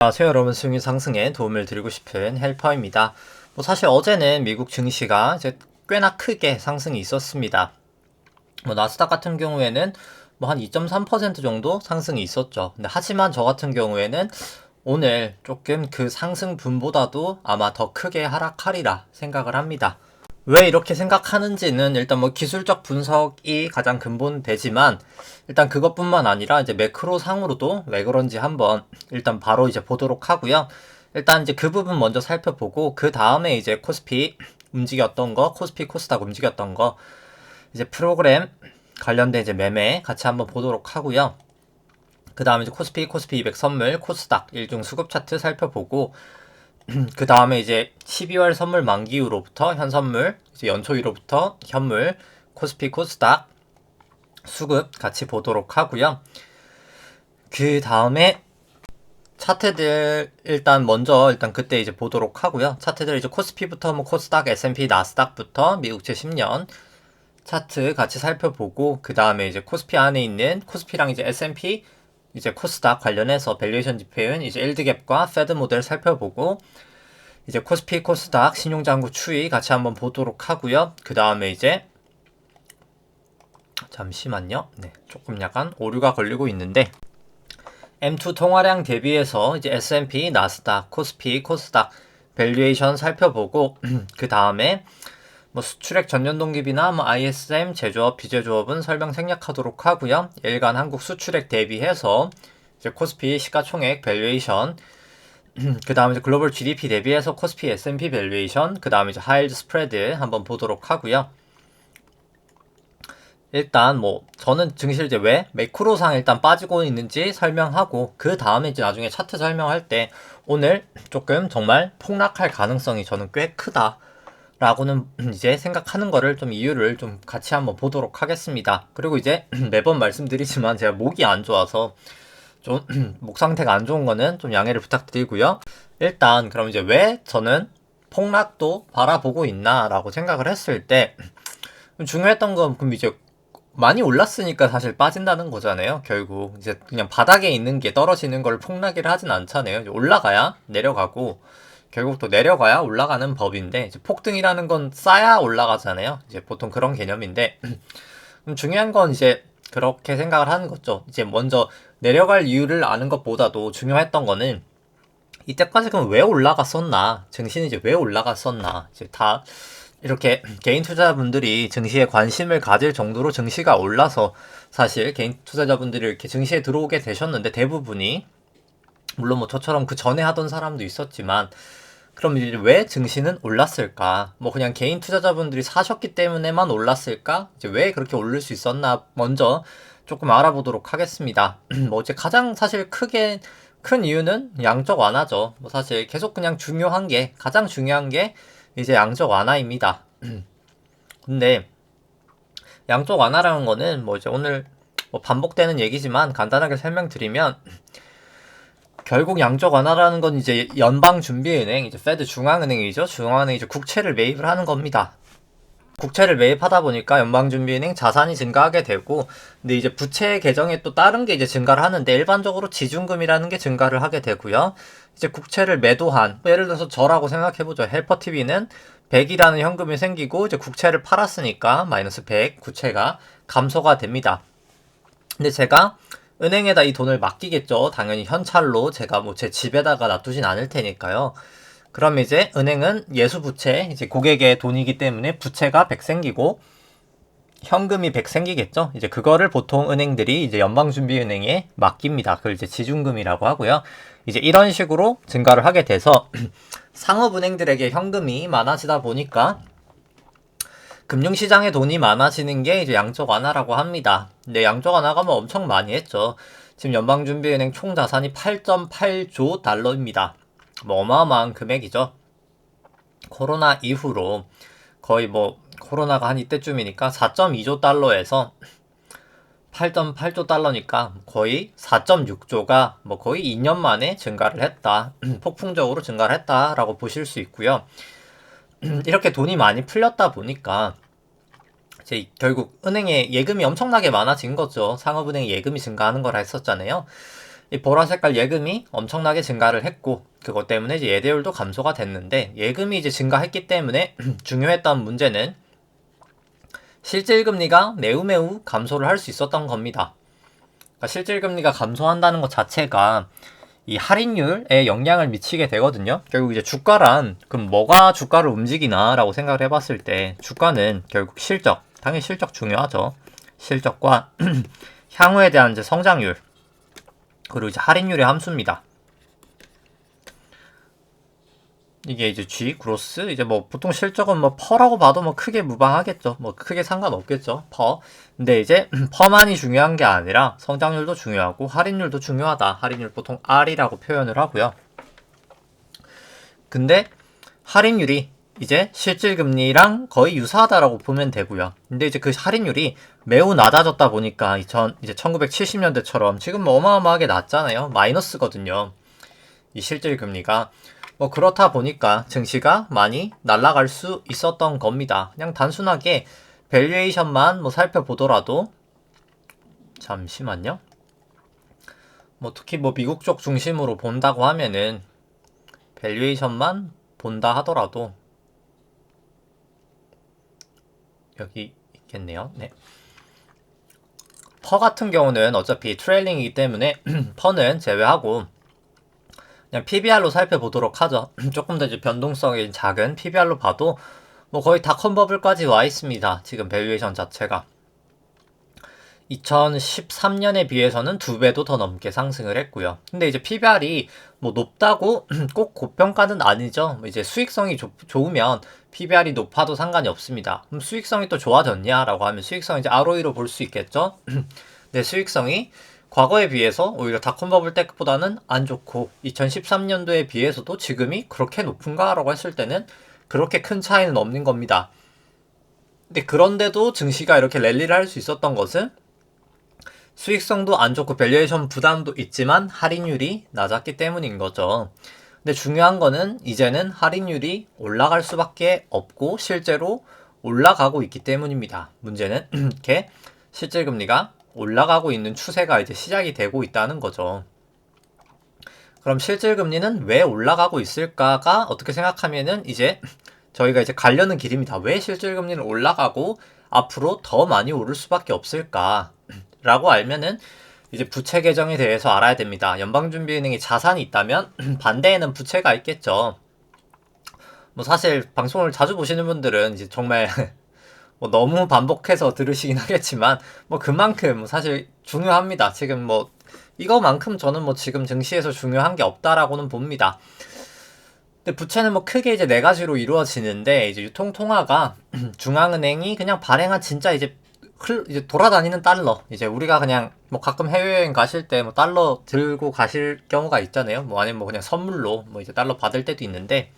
안녕하세요 여러분, 수익률 상승에 도움을 드리고 싶은 헬퍼입니다. 사실 어제는 미국 증시가 이제 꽤나 크게 상승이 있었습니다. 나스닥 같은 경우에는 한 2.3% 정도 상승이 있었죠. 근데 하지만 저 같은 경우에는 오늘 조금 그 상승분보다도 아마 더 크게 하락하리라 생각을 합니다. 왜 이렇게 생각하는지는 일단 기술적 분석이 가장 근본되지만, 일단 그것뿐만 아니라 이제 매크로 상으로도 왜 그런지 한번 일단 바로 이제 보도록 하고요. 일단 이제 그 부분 먼저 살펴보고, 그 다음에 이제 코스피 움직였던 거, 코스피 코스닥 움직였던 거, 이제 프로그램 관련된 이제 매매 같이 한번 보도록 하고요. 그 다음에 이제 코스피 200 선물, 코스닥 일중 수급 차트 살펴보고, 그 다음에 이제 12월 선물 만기후로부터 현선물, 이제 연초이로부터 현물, 코스피 코스닥 수급 같이 보도록 하고요. 그 다음에 차트들 일단 그때 이제 보도록 하고요. 차트들 이제 코스피부터 코스닥, S&P, 나스닥부터 미국채 10년 차트 같이 살펴보고, 그 다음에 이제 코스피 안에 있는 코스피랑 이제 S&P, 이제 코스닥 관련해서 밸류에이션 지표율, 이제 일드갭과 패드 모델 살펴보고, 이제 코스피 코스닥 신용장구 추이 같이 한번 보도록 하고요. 그 다음에 이제 잠시만요. 네, 조금 약간 오류가 걸리고 있는데, M2 통화량 대비해서 이제 S&P, 나스닥, 코스피, 코스닥 밸류에이션 살펴보고, 그 다음에 수출액 전년동기비나 ISM, 제조업, 비제조업은 설명 생략하도록 하고요. 일간 한국 수출액 대비해서 이제 코스피 시가총액 밸류에이션, 그 다음에 이제 글로벌 GDP 대비해서 코스피 S&P 밸류에이션, 그 다음에 이제 하이힐드 스프레드 한번 보도록 하고요. 일단 저는 증시를 이제 왜 매크로상 일단 빠지고 있는지 설명하고, 그 다음에 이제 나중에 차트 설명할 때 오늘 조금 정말 폭락할 가능성이 저는 꽤 크다 라고는 이제 생각하는 거를 좀 이유를 좀 같이 한번 보도록 하겠습니다. 그리고 이제 매번 말씀드리지만 제가 목이 안 좋아서 좀 목 상태가 안 좋은 거는 좀 양해를 부탁드리고요. 일단 그럼 이제 왜 저는 폭락도 바라보고 있나 라고 생각을 했을 때, 중요했던 건 그럼 이제 많이 올랐으니까 사실 빠진다는 거잖아요. 결국 이제 그냥 바닥에 있는 게 떨어지는 걸 폭락이라 하진 않잖아요. 이제 올라가야 내려가고, 결국 또 내려가야 올라가는 법인데, 이제 폭등이라는 건 쌓야 올라가잖아요. 이제 보통 그런 개념인데, 중요한 건 이제 그렇게 생각을 하는 거죠. 이제 먼저 내려갈 이유를 아는 것보다도 중요했던 거는, 이때까지 그럼 왜 올라갔었나, 증시는 이제 왜 올라갔었나, 이제 다 이렇게 개인 투자자분들이 증시에 관심을 가질 정도로 증시가 올라서 사실 개인 투자자분들이 이렇게 증시에 들어오게 되셨는데, 대부분이 물론 저처럼 그 전에 하던 사람도 있었지만, 그럼 이제 왜 증시는 올랐을까? 그냥 개인 투자자분들이 사셨기 때문에만 올랐을까? 이제 왜 그렇게 오를 수 있었나 먼저 조금 알아보도록 하겠습니다. 이제 가장 사실 큰 이유는 양적 완화죠. 사실 계속 그냥 가장 중요한 게 이제 양적 완화입니다. 근데 양적 완화라는 거는 이제 오늘 반복되는 얘기지만 간단하게 설명드리면, 결국 양적 완화라는 건 이제 연방준비은행, 이제 페드 중앙은행이죠. 중앙은행이 이제 국채를 매입을 하는 겁니다. 국채를 매입하다 보니까 연방준비은행 자산이 증가하게 되고, 근데 이제 부채 계정에 또 다른 게 이제 증가를 하는데, 일반적으로 지준금이라는 게 증가를 하게 되고요. 이제 국채를 매도한, 예를 들어서 저라고 생각해보죠. 헬퍼TV는 100이라는 현금이 생기고, 이제 국채를 팔았으니까 마이너스 100 국채가 감소가 됩니다. 근데 제가 은행에다 이 돈을 맡기겠죠. 당연히 현찰로 제가 제 집에다가 놔두진 않을 테니까요. 그럼 이제 은행은 예수부채, 이제 고객의 돈이기 때문에 부채가 100 생기고 현금이 100 생기겠죠. 이제 그거를 보통 은행들이 이제 연방준비은행에 맡깁니다. 그걸 이제 지준금이라고 하고요. 이제 이런 식으로 증가를 하게 돼서 상업은행들에게 현금이 많아지다 보니까 금융시장에 돈이 많아지는 게 이제 양적 완화라고 합니다. 근데 양적 완화가 엄청 많이 했죠. 지금 연방준비은행 총 자산이 8.8조 달러입니다. 어마어마한 금액이죠. 코로나 이후로 거의 코로나가 한 이때쯤이니까 4.2조 달러에서 8.8조 달러니까 거의 4.6조가 거의 2년 만에 증가를 했다. 폭풍적으로 증가를 했다라고 보실 수 있고요. 이렇게 돈이 많이 풀렸다 보니까 이제 결국 은행에 예금이 엄청나게 많아진 거죠. 상업은행 예금이 증가하는 거라 했었잖아요. 이 보라 색깔 예금이 엄청나게 증가를 했고 그것 때문에 이제 예대율도 감소가 됐는데 예금이 이제 증가했기 때문에 중요했던 문제는 실질금리가 매우 감소를 할 수 있었던 겁니다. 그러니까 실질금리가 감소한다는 것 자체가 이 할인율에 영향을 미치게 되거든요. 결국 이제 주가란 그럼 뭐가 주가를 움직이나라고 생각을 해봤을 때 주가는 결국 실적, 당연히 실적 중요하죠. 실적과 향후에 대한 이제 성장률 그리고 이제 할인율의 함수입니다. 이게 이제 G, 그로스, 이제 뭐 보통 실적은 뭐 퍼라고 봐도 뭐 크게 무방하겠죠. 뭐 크게 상관없겠죠. 퍼. 근데 이제 퍼만이 중요한 게 아니라 성장률도 중요하고 할인율도 중요하다. 할인율 보통 R이라고 표현을 하고요. 근데 할인율이 이제 실질금리랑 거의 유사하다라고 보면 되고요. 근데 이제 그 할인율이 매우 낮아졌다 보니까 이제 1970년대처럼 지금 뭐 어마어마하게 낮잖아요. 마이너스거든요. 이 실질금리가. 뭐 그렇다 보니까 증시가 많이 날아갈 수 있었던 겁니다. 그냥 단순하게 밸류에이션만 뭐 살펴보더라도 잠시만요. 뭐 특히 뭐 미국 쪽 중심으로 본다고 하면은 밸류에이션만 본다 하더라도 여기 있겠네요. 네. 퍼 같은 경우는 어차피 트레일링이기 때문에 퍼는 제외하고 그냥 PBR로 살펴보도록 하죠. 조금 더 이제 변동성이 작은 PBR로 봐도 뭐 거의 다 컨버블까지 와 있습니다. 지금 밸류에이션 자체가 2013년에 비해서는 2배도 더 넘게 상승을 했고요. 근데 이제 PBR이 뭐 높다고 꼭 고평가는 아니죠. 이제 수익성이 좋으면 PBR이 높아도 상관이 없습니다. 그럼 수익성이 또 좋아졌냐라고 하면 수익성 이제 ROE로 볼 수 있겠죠. 근데 수익성이 과거에 비해서 오히려 닷컴버블 때보다는 안 좋고 2013년도에 비해서도 지금이 그렇게 높은가? 라고 했을 때는 그렇게 큰 차이는 없는 겁니다. 근데 그런데도 증시가 이렇게 랠리를 할 수 있었던 것은 수익성도 안 좋고 밸류에이션 부담도 있지만 할인율이 낮았기 때문인 거죠. 근데 중요한 거는 이제는 할인율이 올라갈 수밖에 없고 실제로 올라가고 있기 때문입니다. 문제는 이렇게 실질금리가 올라가고 있는 추세가 이제 시작이 되고 있다는 거죠. 그럼 실질금리는 왜 올라가고 있을까가 어떻게 생각하면은 이제 저희가 이제 가려는 길입니다. 왜 실질금리는 올라가고 앞으로 더 많이 오를 수밖에 없을까? 라고 알면은 이제 부채 계정에 대해서 알아야 됩니다. 연방준비은행이 자산이 있다면 반대에는 부채가 있겠죠. 뭐 사실 방송을 자주 보시는 분들은 이제 정말 뭐 너무 반복해서 들으시긴 하겠지만 뭐 그만큼 사실 중요합니다. 지금 뭐 이거만큼 저는 뭐 지금 증시에서 중요한 게 없다라고는 봅니다. 근데 부채는 뭐 크게 이제 네 가지로 이루어지는데 이제 유통통화가 중앙은행이 그냥 발행한 진짜 이제 돌아다니는 달러, 이제 우리가 그냥 뭐 가끔 해외여행 가실 때 뭐 달러 들고 가실 경우가 있잖아요. 뭐 아니면 뭐 그냥 선물로 뭐 이제 달러 받을 때도 있는데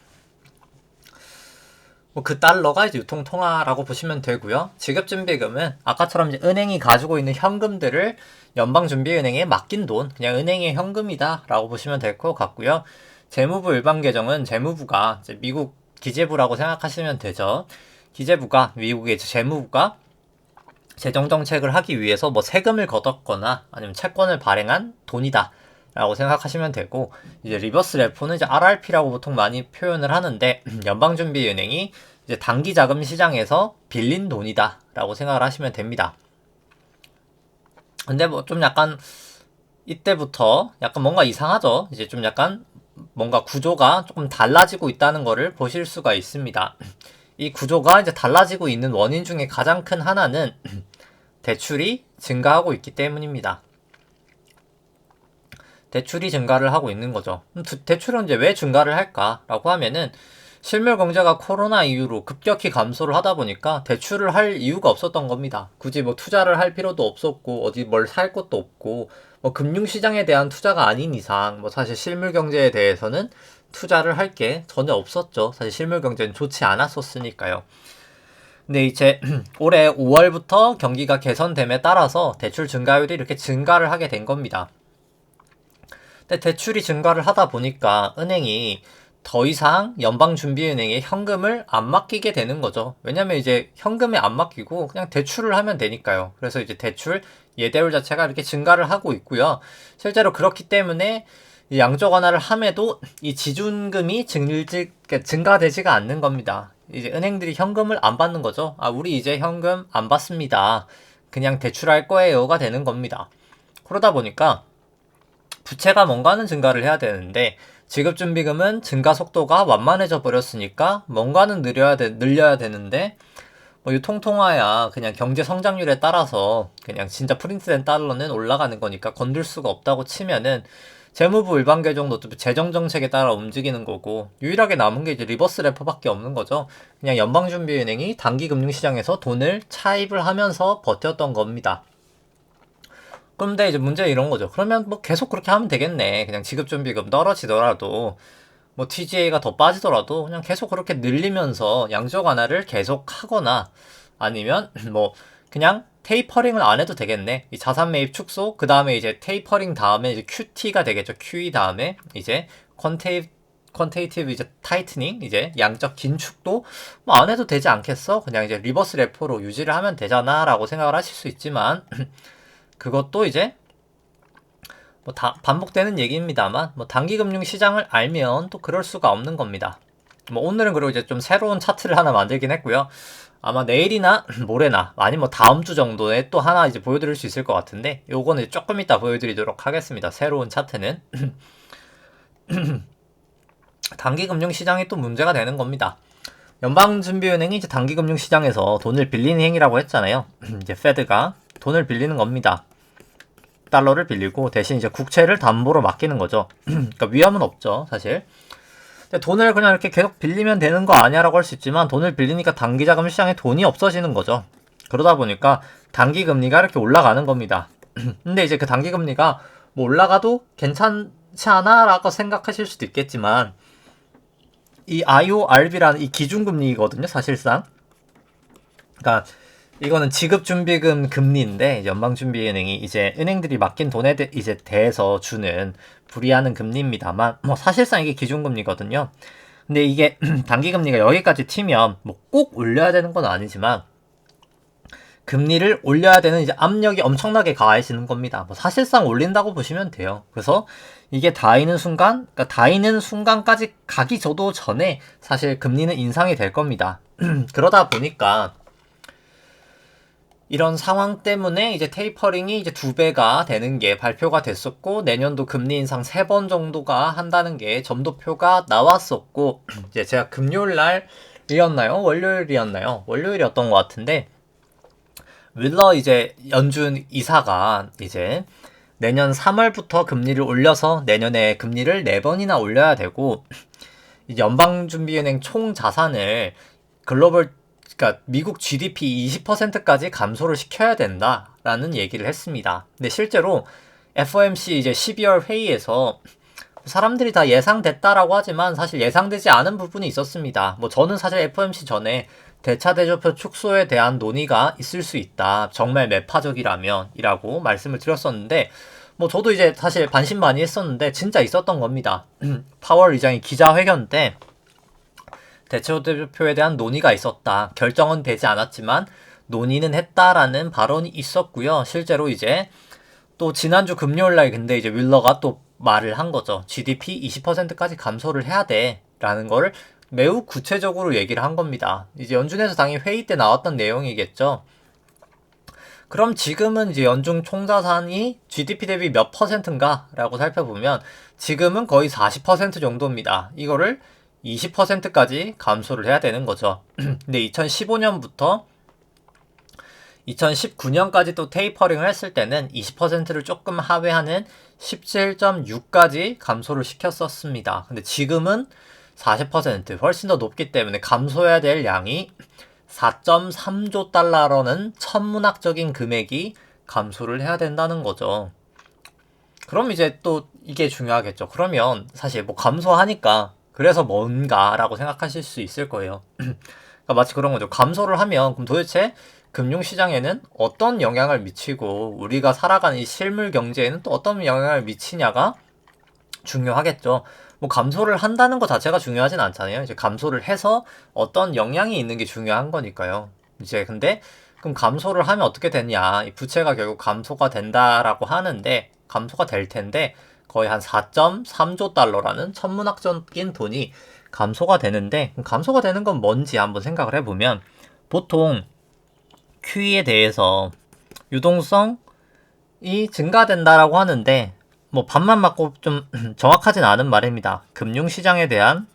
뭐 그 달러가 이제 유통통화라고 보시면 되고요. 지급준비금은 아까처럼 이제 은행이 가지고 있는 현금들을 연방준비은행에 맡긴 돈, 그냥 은행의 현금이다 라고 보시면 될 것 같고요. 재무부 일반계정은 재무부가 이제 미국 기재부라고 생각하시면 되죠. 기재부가 미국의 재무부가 재정정책을 하기 위해서 뭐 세금을 걷었거나 아니면 채권을 발행한 돈이다 라고 생각하시면 되고, 이제 리버스 레포는 이제 RRP라고 보통 많이 표현을 하는데 연방준비은행이 이제 단기 자금 시장에서 빌린 돈이다 라고 생각을 하시면 됩니다. 근데 뭐 좀 약간 이때부터 약간 뭔가 이상하죠. 이제 좀 약간 뭔가 구조가 조금 달라지고 있다는 거를 보실 수가 있습니다. 이 구조가 이제 달라지고 있는 원인 중에 가장 큰 하나는 대출이 증가하고 있기 때문입니다. 대출이 증가를 하고 있는 거죠. 대출은 이제 왜 증가를 할까라고 하면은 실물 경제가 코로나 이후로 급격히 감소를 하다 보니까 대출을 할 이유가 없었던 겁니다. 굳이 뭐 투자를 할 필요도 없었고 어디 뭘 살 것도 없고 뭐 금융시장에 대한 투자가 아닌 이상 뭐 사실 실물 경제에 대해서는 투자를 할 게 전혀 없었죠. 사실 실물 경제는 좋지 않았었으니까요. 근데 이제 올해 5월부터 경기가 개선됨에 따라서 대출 증가율이 이렇게 증가를 하게 된 겁니다. 근데 대출이 증가를 하다 보니까 은행이 더 이상 연방준비은행에 현금을 안 맡기게 되는 거죠. 왜냐면 이제 현금에 안 맡기고 그냥 대출을 하면 되니까요. 그래서 이제 대출 예대율 자체가 이렇게 증가를 하고 있고요. 실제로 그렇기 때문에 이 양적 완화를 함에도 이 지준금이 증가되지가 않는 겁니다. 이제 은행들이 현금을 안 받는 거죠. 아, 우리 이제 현금 안 받습니다. 그냥 대출할 거예요가 되는 겁니다. 그러다 보니까 부채가 뭔가는 증가를 해야 되는데 지급준비금은 증가 속도가 완만해져 버렸으니까 뭔가는 늘려야 되는데 뭐 유통통화야 그냥 경제 성장률에 따라서 그냥 진짜 프린트된 달러는 올라가는 거니까 건들 수가 없다고 치면은 재무부 일반 계정도 재정 정책에 따라 움직이는 거고 유일하게 남은 게 이제 리버스 레포밖에 없는 거죠. 그냥 연방준비은행이 단기 금융시장에서 돈을 차입을 하면서 버텼던 겁니다. 그런데 이제 문제 이런 거죠. 그러면 뭐 계속 그렇게 하면 되겠네. 그냥 지급준비금 떨어지더라도 뭐 TGA가 더 빠지더라도 그냥 계속 그렇게 늘리면서 양적 완화를 계속 하거나 아니면 뭐 그냥 테이퍼링을 안 해도 되겠네. 이 자산 매입 축소 그 다음에 이제 테이퍼링 다음에 이제 QT가 되겠죠. QE 다음에 이제 퀀테이티브 이제 타이트닝 이제 양적 긴축도 뭐 안 해도 되지 않겠어? 그냥 이제 리버스 레포로 유지를 하면 되잖아라고 생각을 하실 수 있지만 그것도 이제 뭐 반복되는 얘기입니다만 뭐 단기금융 시장을 알면 또 그럴 수가 없는 겁니다. 뭐 오늘은 그리고 이제 좀 새로운 차트를 하나 만들긴 했고요. 아마 내일이나 모레나 아니면 뭐 다음 주 정도에 또 하나 이제 보여드릴 수 있을 것 같은데 요거는 조금 이따 보여드리도록 하겠습니다. 새로운 차트는 단기금융 시장이 또 문제가 되는 겁니다. 연방준비은행이 이제 단기금융 시장에서 돈을 빌리는 행위라고 했잖아요. 이제 페드가 돈을 빌리는 겁니다. 달러를 빌리고 대신 이제 국채를 담보로 맡기는 거죠. 그러니까 위험은 없죠, 사실. 근데 돈을 그냥 이렇게 계속 빌리면 되는 거 아니야라고 할 수 있지만 돈을 빌리니까 단기자금 시장에 돈이 없어지는 거죠. 그러다 보니까 단기 금리가 이렇게 올라가는 겁니다. 근데 이제 그 단기 금리가 뭐 올라가도 괜찮지 않아라고 생각하실 수도 있겠지만 이 IORB라는 이 기준금리거든요, 사실상. 그러니까 이거는 지급준비금 금리인데 연방준비은행이 이제 은행들이 맡긴 돈에 이제 대해서 주는 불이하는 금리입니다만 뭐 사실상 이게 기준금리거든요. 근데 이게 단기금리가 여기까지 튀면 뭐 꼭 올려야 되는 건 아니지만 금리를 올려야 되는 이제 압력이 엄청나게 가해지는 겁니다. 뭐 사실상 올린다고 보시면 돼요. 그래서 이게 닿이는 순간, 그러니까 닿이는 순간까지 가기 저도 전에 사실 금리는 인상이 될 겁니다. 그러다 보니까 이런 상황 때문에 이제 테이퍼링이 이제 2배가 되는 게 발표가 됐었고 내년도 금리 인상 3번 정도가 한다는 게 점도표가 나왔었고 이제 제가 금요일 날이었나요? 월요일이었나요? 월요일이었던 것 같은데 윌러 이제 연준 이사가 이제 내년 3월부터 금리를 올려서 내년에 금리를 4번이나 올려야 되고 연방준비은행 총 자산을 글로벌 그러니까 미국 GDP 20%까지 감소를 시켜야 된다라는 얘기를 했습니다. 근데 실제로 FOMC 이제 12월 회의에서 사람들이 다 예상됐다라고 하지만 사실 예상되지 않은 부분이 있었습니다. 뭐 저는 사실 FOMC 전에 대차 대조표 축소에 대한 논의가 있을 수 있다. 정말 매파적이라면 이라고 말씀을 드렸었는데 뭐 저도 이제 사실 반신반의했었는데 진짜 있었던 겁니다. 파월 의장이 기자회견 때 대체 대조표에 대한 논의가 있었다. 결정은 되지 않았지만 논의는 했다라는 발언이 있었고요. 실제로 이제 또 지난주 금요일날 근데 이제 윌러가 또 말을 한 거죠. GDP 20%까지 감소를 해야 돼 라는 거를 매우 구체적으로 얘기를 한 겁니다. 이제 연준에서 당연히 회의 때 나왔던 내용이겠죠. 그럼 지금은 이제 연준 총자산이 GDP 대비 몇 %인가 라고 살펴보면 지금은 거의 40% 정도입니다. 이거를 20%까지 감소를 해야 되는 거죠. 근데 2015년부터 2019년까지 또 테이퍼링을 했을 때는 20%를 조금 하회하는 17.6까지 감소를 시켰었습니다. 근데 지금은 40% 훨씬 더 높기 때문에 감소해야 될 양이 4.3조 달러라는 천문학적인 금액이 감소를 해야 된다는 거죠. 그럼 이제 또 이게 중요하겠죠. 그러면 사실 뭐 감소하니까 그래서 뭔가라고 생각하실 수 있을 거예요. 그러니까 마치 그런 거죠. 감소를 하면 그럼 도대체 금융시장에는 어떤 영향을 미치고 우리가 살아가는 이 실물 경제에는 또 어떤 영향을 미치냐가 중요하겠죠. 뭐 감소를 한다는 것 자체가 중요하진 않잖아요. 이제 감소를 해서 어떤 영향이 있는 게 중요한 거니까요. 이제 근데 그럼 감소를 하면 어떻게 되냐? 이 부채가 결국 감소가 된다라고 하는데 감소가 될 텐데 거의 한 4.3조 달러라는 천문학적인 돈이 감소가 되는데 감소가 되는 건 뭔지 한번 생각을 해보면 보통 QE에 대해서 유동성이 증가된다라고 하는데 뭐 반만 맞고 좀 정확하진 않은 말입니다. 금융시장에 대한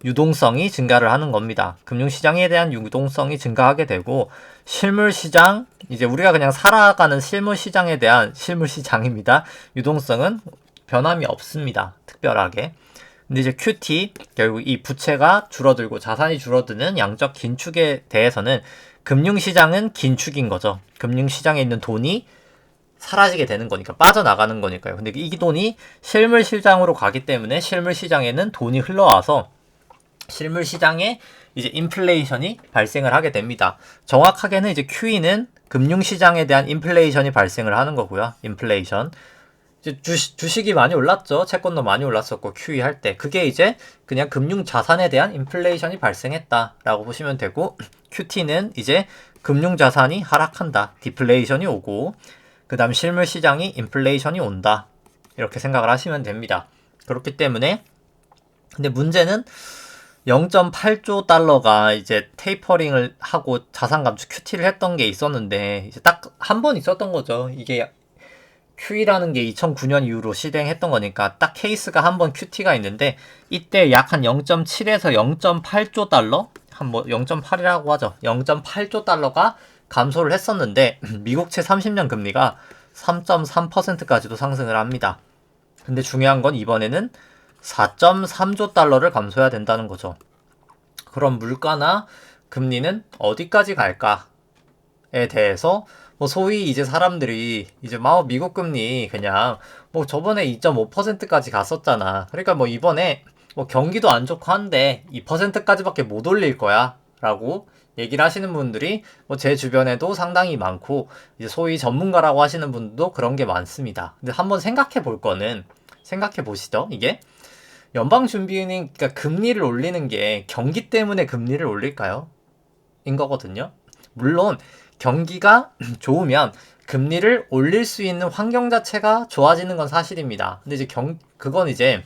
유동성이 증가를 하는 겁니다. 금융시장에 대한 유동성이 증가하게 되고 실물시장, 이제 우리가 그냥 살아가는 실물시장에 대한 실물시장입니다. 유동성은 변함이 없습니다. 특별하게. 근데 이제 QT, 결국 이 부채가 줄어들고 자산이 줄어드는 양적 긴축에 대해서는 금융시장은 긴축인 거죠. 금융시장에 있는 돈이 사라지게 되는 거니까, 빠져나가는 거니까요. 근데 이 돈이 실물시장으로 가기 때문에 실물시장에는 돈이 흘러와서 실물시장에 이제 인플레이션이 발생을 하게 됩니다. 정확하게는 이제 QE는 금융시장에 대한 인플레이션이 발생을 하는 거고요. 인플레이션. 이제 주식이 많이 올랐죠. 채권도 많이 올랐었고 QE 할 때. 그게 이제 그냥 금융자산에 대한 인플레이션이 발생했다라고 보시면 되고 QT는 이제 금융자산이 하락한다. 디플레이션이 오고 그 다음 실물시장이 인플레이션이 온다. 이렇게 생각을 하시면 됩니다. 그렇기 때문에 근데 문제는 0.8조 달러가 이제 테이퍼링을 하고 자산 감축 QT를 했던 게 있었는데 이제 딱 한 번 있었던 거죠. 이게 QE라는 게 2009년 이후로 시행했던 거니까 딱 케이스가 한 번 QT가 있는데 이때 약 한 0.7에서 0.8조 달러? 한 뭐 0.8이라고 하죠. 0.8조 달러가 감소를 했었는데 미국채 30년 금리가 3.3%까지도 상승을 합니다. 근데 중요한 건 이번에는 4.3조 달러를 감소해야 된다는 거죠. 그럼 물가나 금리는 어디까지 갈까에 대해서 뭐 소위 이제 사람들이 이제 막 미국 금리 그냥 뭐 저번에 2.5%까지 갔었잖아. 그러니까 뭐 이번에 뭐 경기도 안 좋고 한데 2%까지밖에 못 올릴 거야 라고 얘기를 하시는 분들이 뭐 제 주변에도 상당히 많고 이제 소위 전문가라고 하시는 분들도 그런 게 많습니다. 근데 한번 생각해 볼 거는 생각해 보시죠. 이게 연방준비은행 그러니까 금리를 올리는 게 경기 때문에 금리를 올릴까요? 인 거거든요. 물론 경기가 좋으면 금리를 올릴 수 있는 환경 자체가 좋아지는 건 사실입니다. 근데 이제 그건 이제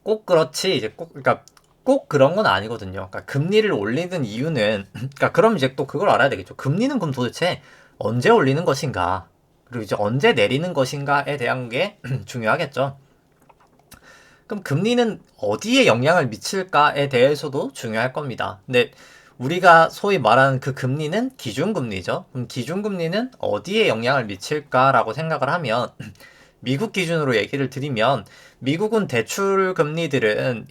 꼭 그렇지 이제 그러니까 꼭 그런 건 아니거든요. 그러니까 금리를 올리는 이유는 그러니까 그럼 이제 또 그걸 알아야 되겠죠. 금리는 그럼 도대체 언제 올리는 것인가? 그리고 이제 언제 내리는 것인가에 대한 게 중요하겠죠. 그럼 금리는 어디에 영향을 미칠까에 대해서도 중요할 겁니다. 근데 우리가 소위 말하는 그 금리는 기준금리죠. 그럼 기준금리는 어디에 영향을 미칠까라고 생각을 하면 미국 기준으로 얘기를 드리면 미국은 대출 금리들은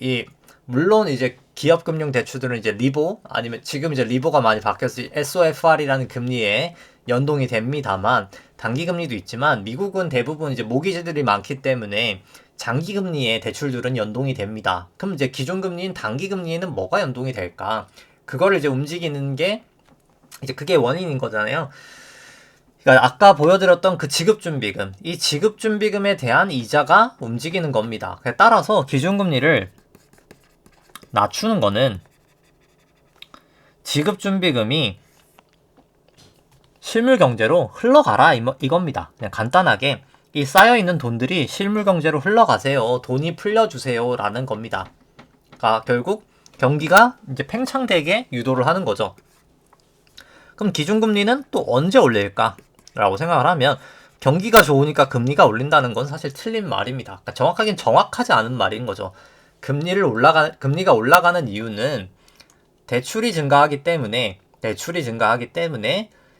물론 이제 기업금융 대출들은 이제 리보 아니면 지금 이제 리보가 많이 바뀌어서 SOFR이라는 금리에 연동이 됩니다만 단기금리도 있지만 미국은 대부분 이제 모기지들이 많기 때문에 장기금리의 대출들은 연동이 됩니다. 그럼 이제 기존금리인 단기금리에는 뭐가 연동이 될까? 그거를 이제 움직이는 게 이제 그게 원인인 거잖아요. 그러니까 아까 보여드렸던 그 지급준비금, 이 지급준비금에 대한 이자가 움직이는 겁니다. 따라서 기준금리를 낮추는 거는 지급준비금이 실물경제로 흘러가라 이겁니다. 그냥 간단하게 이 쌓여있는 돈들이 실물경제로 흘러가세요. 돈이 풀려주세요. 라는 겁니다. 그러니까 결국 경기가 이제 팽창되게 유도를 하는 거죠. 그럼 기준금리는 또 언제 올릴까? 라고 생각을 하면 경기가 좋으니까 금리가 올린다는 건 사실 틀린 말입니다. 그러니까 정확하긴 정확하지 않은 말인 거죠. 금리가 올라가는 이유는 대출이 증가하기 때문에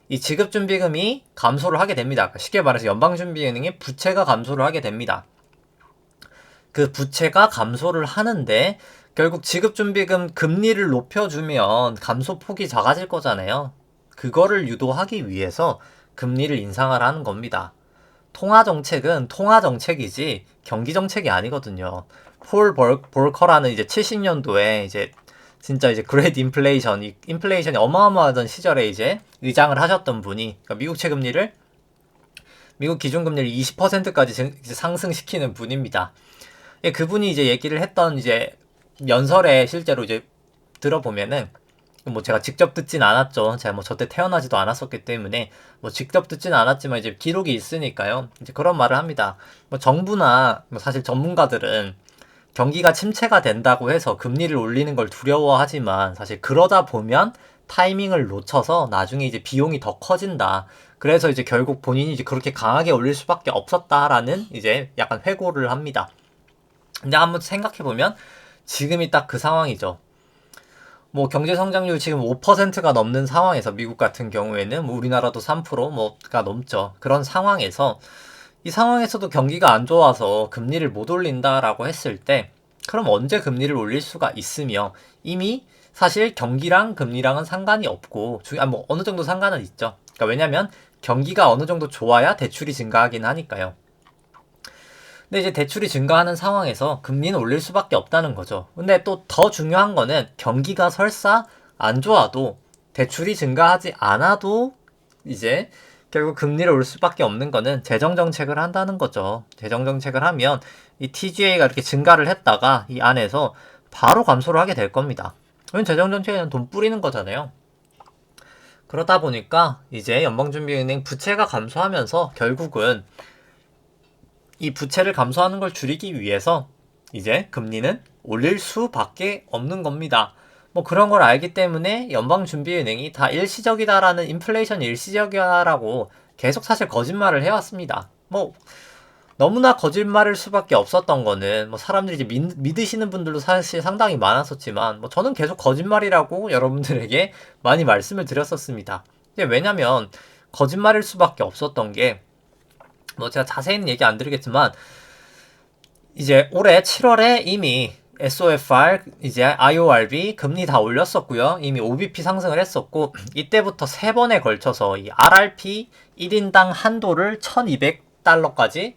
이 지급준비금이 감소를 하게 됩니다. 쉽게 말해서 연방준비은행의 부채가 감소를 하게 됩니다. 그 부채가 감소를 하는데 결국 지급준비금 금리를 높여주면 감소폭이 작아질 거잖아요. 그거를 유도하기 위해서 금리를 인상을 하는 겁니다. 통화정책은 통화정책이지 경기정책이 아니거든요. 폴 볼커라는 이제 70년도에 이제 진짜 이제 그레이트 인플레이션이 어마어마하던 시절에 이제 의장을 하셨던 분이 그러니까 미국 기준금리를 20%까지 상승시키는 분입니다. 그분이 이제 얘기를 했던 이제 연설에 실제로 이제 들어보면은 뭐 제가 직접 듣진 않았죠. 제가 뭐 저때 태어나지도 않았었기 때문에 뭐 직접 듣진 않았지만 이제 기록이 있으니까요. 이제 그런 말을 합니다. 뭐 정부나 뭐 사실 전문가들은 경기가 침체가 된다고 해서 금리를 올리는 걸 두려워하지만 사실 그러다 보면 타이밍을 놓쳐서 나중에 이제 비용이 더 커진다. 그래서 이제 결국 본인이 이제 그렇게 강하게 올릴 수밖에 없었다라는 이제 약간 회고를 합니다. 근데 한번 생각해보면 지금이 딱 그 상황이죠. 뭐 경제 성장률 지금 5%가 넘는 상황에서 미국 같은 경우에는 뭐 우리나라도 3% 뭐가 넘죠. 그런 상황에서 이 상황에서도 경기가 안 좋아서 금리를 못 올린다라고 했을 때 그럼 언제 금리를 올릴 수가 있으며 이미 사실 경기랑 금리랑은 상관이 없고 뭐 어느 정도 상관은 있죠. 그러니까 왜냐면 경기가 어느 정도 좋아야 대출이 증가하긴 하니까요. 근데 이제 대출이 증가하는 상황에서 금리는 올릴 수밖에 없다는 거죠. 근데 또 더 중요한 거는 경기가 설사 안 좋아도 대출이 증가하지 않아도 이제 결국 금리를 올 수밖에 없는 거는 재정 정책을 한다는 거죠. 재정 정책을 하면 이 TGA가 이렇게 증가를 했다가 이 안에서 바로 감소를 하게 될 겁니다. 왜냐면 재정 정책에는 돈 뿌리는 거잖아요. 그러다 보니까 이제 연방준비은행 부채가 감소하면서 결국은 이 부채를 감소하는 걸 줄이기 위해서 이제 금리는 올릴 수밖에 없는 겁니다. 뭐 그런 걸 알기 때문에 연방준비은행이 다 일시적이다라는 인플레이션 일시적이다라고 계속 사실 거짓말을 해왔습니다. 뭐 너무나 거짓말일 수밖에 없었던 거는 뭐 사람들이 이제 믿으시는 분들도 사실 상당히 많았었지만 뭐 저는 계속 거짓말이라고 여러분들에게 많이 말씀을 드렸었습니다. 왜냐면 거짓말일 수밖에 없었던 게 뭐 제가 자세히는 얘기 안 드리겠지만 이제 올해 7월에 이미 SOFR 이제 IORB 금리 다 올렸었고요. 이미 OBP 상승을 했었고 이때부터 3번에 걸쳐서 이 RRP 1인당 한도를 1200달러까지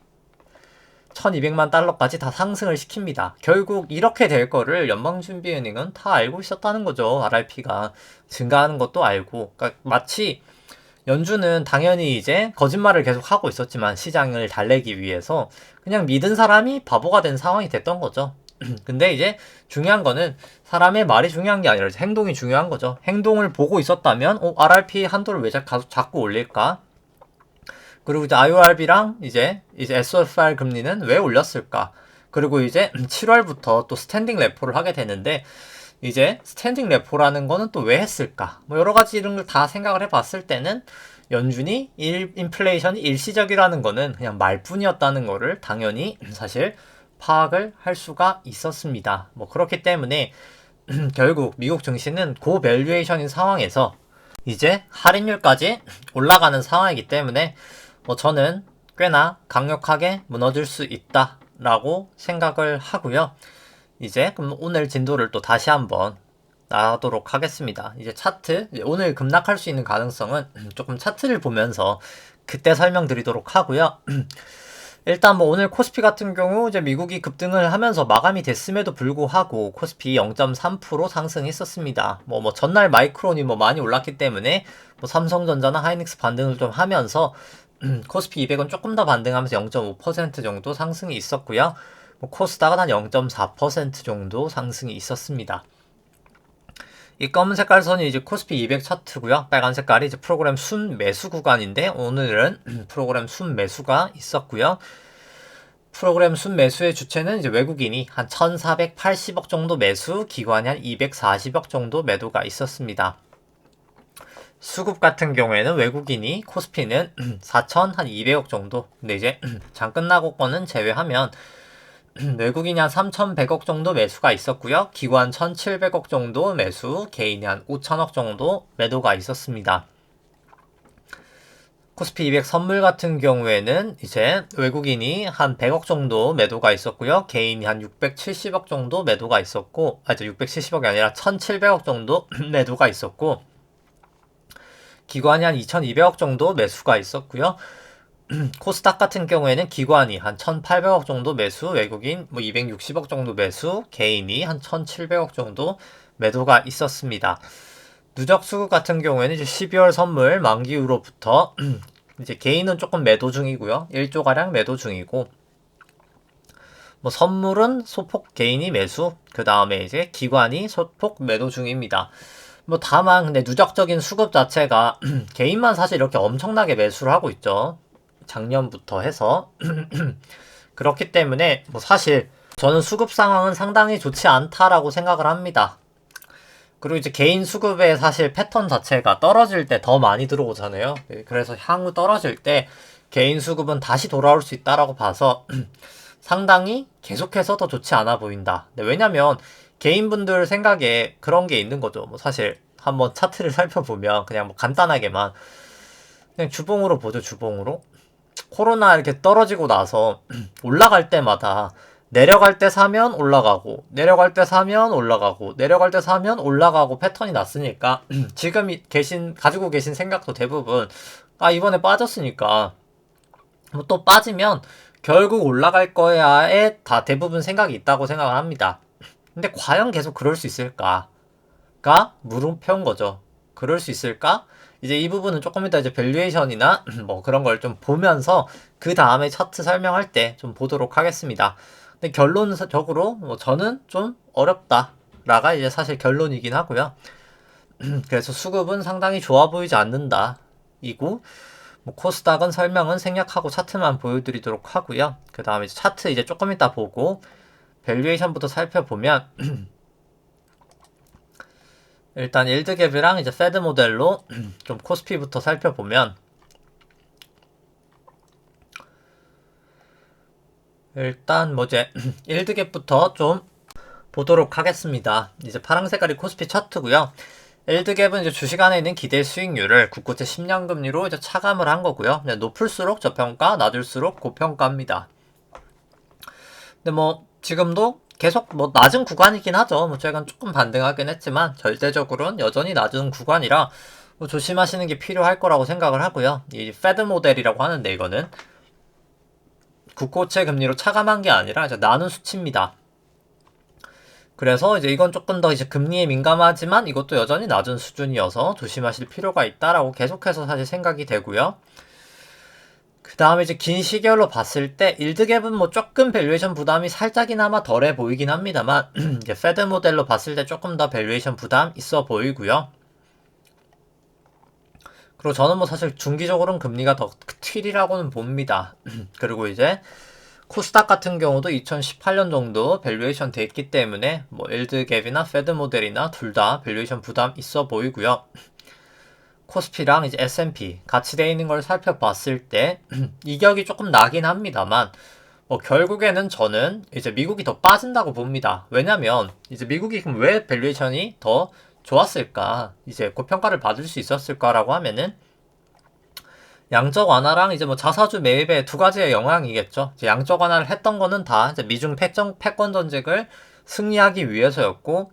1200만 달러까지 다 상승을 시킵니다. 결국 이렇게 될 거를 연방준비은행은 다 알고 있었다는 거죠. RRP가 증가하는 것도 알고. 그러니까 마치 연준은 당연히 이제 거짓말을 계속 하고 있었지만 시장을 달래기 위해서 그냥 믿은 사람이 바보가 된 상황이 됐던 거죠. 근데 이제 중요한 거는 사람의 말이 중요한 게 아니라 행동이 중요한 거죠. 행동을 보고 있었다면 RRP 한도를 왜 자꾸 올릴까? 그리고 이제 IORB랑 이제 SOFR 금리는 왜 올렸을까? 그리고 이제 7월부터 또 스탠딩 레포를 하게 되는데 이제 스탠딩 레포라는 거는 또 왜 했을까? 뭐 여러 가지 이런 걸 다 생각을 해봤을 때는 연준이 인플레이션이 일시적이라는 거는 그냥 말뿐이었다는 거를 당연히 사실 파악을 할 수가 있었습니다. 뭐 그렇기 때문에 결국 미국 증시는 고밸류에이션인 상황에서 이제 할인율까지 올라가는 상황이기 때문에 뭐 저는 꽤나 강력하게 무너질 수 있다라고 생각을 하고요. 이제 그럼 오늘 진도를 또 다시 한번 나가도록 하겠습니다. 이제 차트, 오늘 급락할 수 있는 가능성은 조금 차트를 보면서 그때 설명드리도록 하고요. 일단 뭐 오늘 코스피 같은 경우 이제 미국이 급등을 하면서 마감이 됐음에도 불구하고 코스피 0.3% 상승했었습니다. 뭐 전날 마이크론이 뭐 많이 올랐기 때문에 뭐 삼성전자나 하이닉스 반등을 좀 하면서 코스피 200은 조금 더 반등하면서 0.5% 정도 상승이 있었고요. 뭐 코스닥은 한 0.4% 정도 상승이 있었습니다. 이 검은 색깔 선이 이제 코스피 200 차트고요. 빨간 색깔이 이제 프로그램 순 매수 구간인데 오늘은 프로그램 순 매수가 있었고요. 프로그램 순 매수의 주체는 이제 외국인이 한 1,480억 정도 매수, 기관이 한 240억 정도 매도가 있었습니다. 수급 같은 경우에는 외국인이 코스피는 4,200억 정도. 근데 이제 장 끝나고 거는 제외하면 외국인이 한 3,100억 정도 매수가 있었고요. 기관 1,700억 정도 매수, 개인이 한 5천억 정도 매도가 있었습니다. 코스피 200 선물 같은 경우에는 이제 외국인이 한 100억 정도 매도가 있었고요. 개인이 한 670억 정도 매도가 있었고, 670억이 아니라 1,700억 정도 매도가 있었고, 기관이 한 2,200억 정도 매수가 있었고요. 코스닥 같은 경우에는 기관이 한 1,800억 정도 매수, 외국인 뭐 260억 정도 매수, 개인이 한 1,700억 정도 매도가 있었습니다. 누적 수급 같은 경우에는 이제 12월 선물 만기 후로부터 이제 개인은 조금 매도 중이고요. 1조 가량 매도 중이고, 뭐 선물은 소폭 개인이 매수, 그 다음에 이제 기관이 소폭 매도 중입니다. 뭐 다만 근데 누적적인 수급 자체가 개인만 사실 이렇게 엄청나게 매수를 하고 있죠. 작년부터 해서. 그렇기 때문에 뭐 사실 저는 수급 상황은 상당히 좋지 않다라고 생각을 합니다. 그리고 이제 개인 수급의 사실 패턴 자체가 떨어질 때 더 많이 들어오잖아요. 그래서 향후 떨어질 때 개인 수급은 다시 돌아올 수 있다라고 봐서 상당히 계속해서 더 좋지 않아 보인다. 왜냐면 개인분들 생각에 그런 게 있는 거죠. 뭐 사실 한번 차트를 살펴보면 그냥 뭐 간단하게만 그냥 주봉으로 보죠. 주봉으로. 코로나 이렇게 떨어지고 나서 올라갈 때마다 내려갈 때 사면 올라가고 내려갈 때 사면 올라가고 내려갈 때 사면 올라가고 패턴이 났으니까 지금 가지고 계신 생각도 대부분 이번에 빠졌으니까 뭐 또 빠지면 결국 올라갈 거야에 다 대부분 생각이 있다고 생각을 합니다. 근데 과연 계속 그럴 수 있을까가 물음표인 거죠. 그럴 수 있을까? 이제 이 부분은 조금 이따 이제 밸류에이션이나 뭐 그런 걸 좀 보면서 그 다음에 차트 설명할 때 좀 보도록 하겠습니다. 근데 결론적으로 뭐 저는 좀 어렵다라가 이제 사실 결론이긴 하고요. 그래서 수급은 상당히 좋아 보이지 않는다. 이고 뭐 코스닥은 설명은 생략하고 차트만 보여드리도록 하고요. 그 다음에 차트 이제 조금 이따 보고 밸류에이션부터 살펴보면 일단 일드갭이랑 이제 페드 모델로 좀 코스피부터 살펴보면 일단 뭐 이제 일드갭부터 좀 보도록 하겠습니다. 이제 파란 색깔이 코스피 차트고요. 일드갭은 이제 주식 안에 있는 기대 수익률을 국고채 10년 금리로 이제 차감을 한 거고요. 높을수록 저평가, 낮을수록 고평가입니다. 근데 뭐 지금도 계속 뭐 낮은 구간이긴 하죠. 뭐 최근 조금 반등하긴 했지만 절대적으로는 여전히 낮은 구간이라 뭐 조심하시는 게 필요할 거라고 생각을 하고요. 이 페드 모델이라고 하는데 이거는 국고채 금리로 차감한 게 아니라 이제 나눈 수치입니다. 그래서 이제 이건 조금 더 이제 금리에 민감하지만 이것도 여전히 낮은 수준이어서 조심하실 필요가 있다라고 계속해서 사실 생각이 되고요. 그 다음에 이제 긴 시계열로 봤을 때 일드갭은 뭐 조금 밸류에이션 부담이 살짝이나마 덜해 보이긴 합니다만 이제 페드 모델로 봤을 때 조금 더 밸류에이션 부담 있어 보이고요. 그리고 저는 뭐 사실 중기적으로는 금리가 더 튈이라고는 봅니다. 그리고 이제 코스닥 같은 경우도 2018년 정도 밸류에이션 돼 있기 때문에 뭐 일드갭이나 페드 모델이나 둘 다 밸류에이션 부담 있어 보이고요. 코스피랑 이제 S&P 같이 돼 있는 걸 살펴봤을 때 이격이 조금 나긴 합니다만 뭐 결국에는 저는 이제 미국이 더 빠진다고 봅니다. 왜냐면 이제 미국이 그럼 왜 밸류에이션이 더 좋았을까? 이제 고평가를 받을 수 있었을까라고 하면은 양적 완화랑 이제 뭐 자사주 매입의 두 가지의 영향이겠죠. 이제 양적 완화를 했던 거는 다 이제 미중 패권 전쟁을 승리하기 위해서였고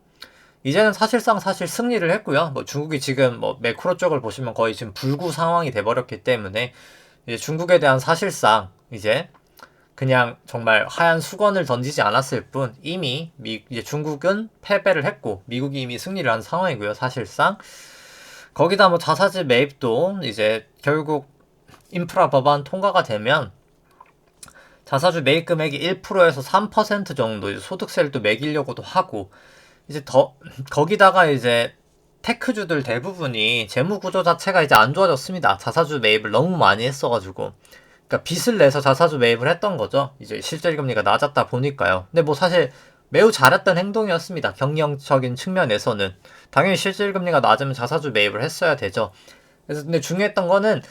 이제는 사실상 승리를 했고요. 뭐 중국이 지금 뭐 매크로 쪽을 보시면 거의 지금 불구 상황이 돼버렸기 때문에 이제 중국에 대한 사실상 이제 그냥 정말 하얀 수건을 던지지 않았을 뿐 이미 이제 중국은 패배를 했고 미국이 이미 승리를 한 상황이고요. 사실상 거기다 뭐 자사주 매입도 이제 결국 인프라 법안 통과가 되면 자사주 매입 금액이 1%에서 3% 정도 소득세를 또 매기려고도 하고 이제 거기다가 이제 테크주들 대부분이 재무 구조 자체가 이제 안 좋아졌습니다. 자사주 매입을 너무 많이 했어가지고. 그러니까 빚을 내서 자사주 매입을 했던 거죠. 이제 실질 금리가 낮았다 보니까요. 근데 뭐 사실 매우 잘했던 행동이었습니다. 경영적인 측면에서는. 당연히 실질 금리가 낮으면 자사주 매입을 했어야 되죠. 그래서 근데 중요했던 거는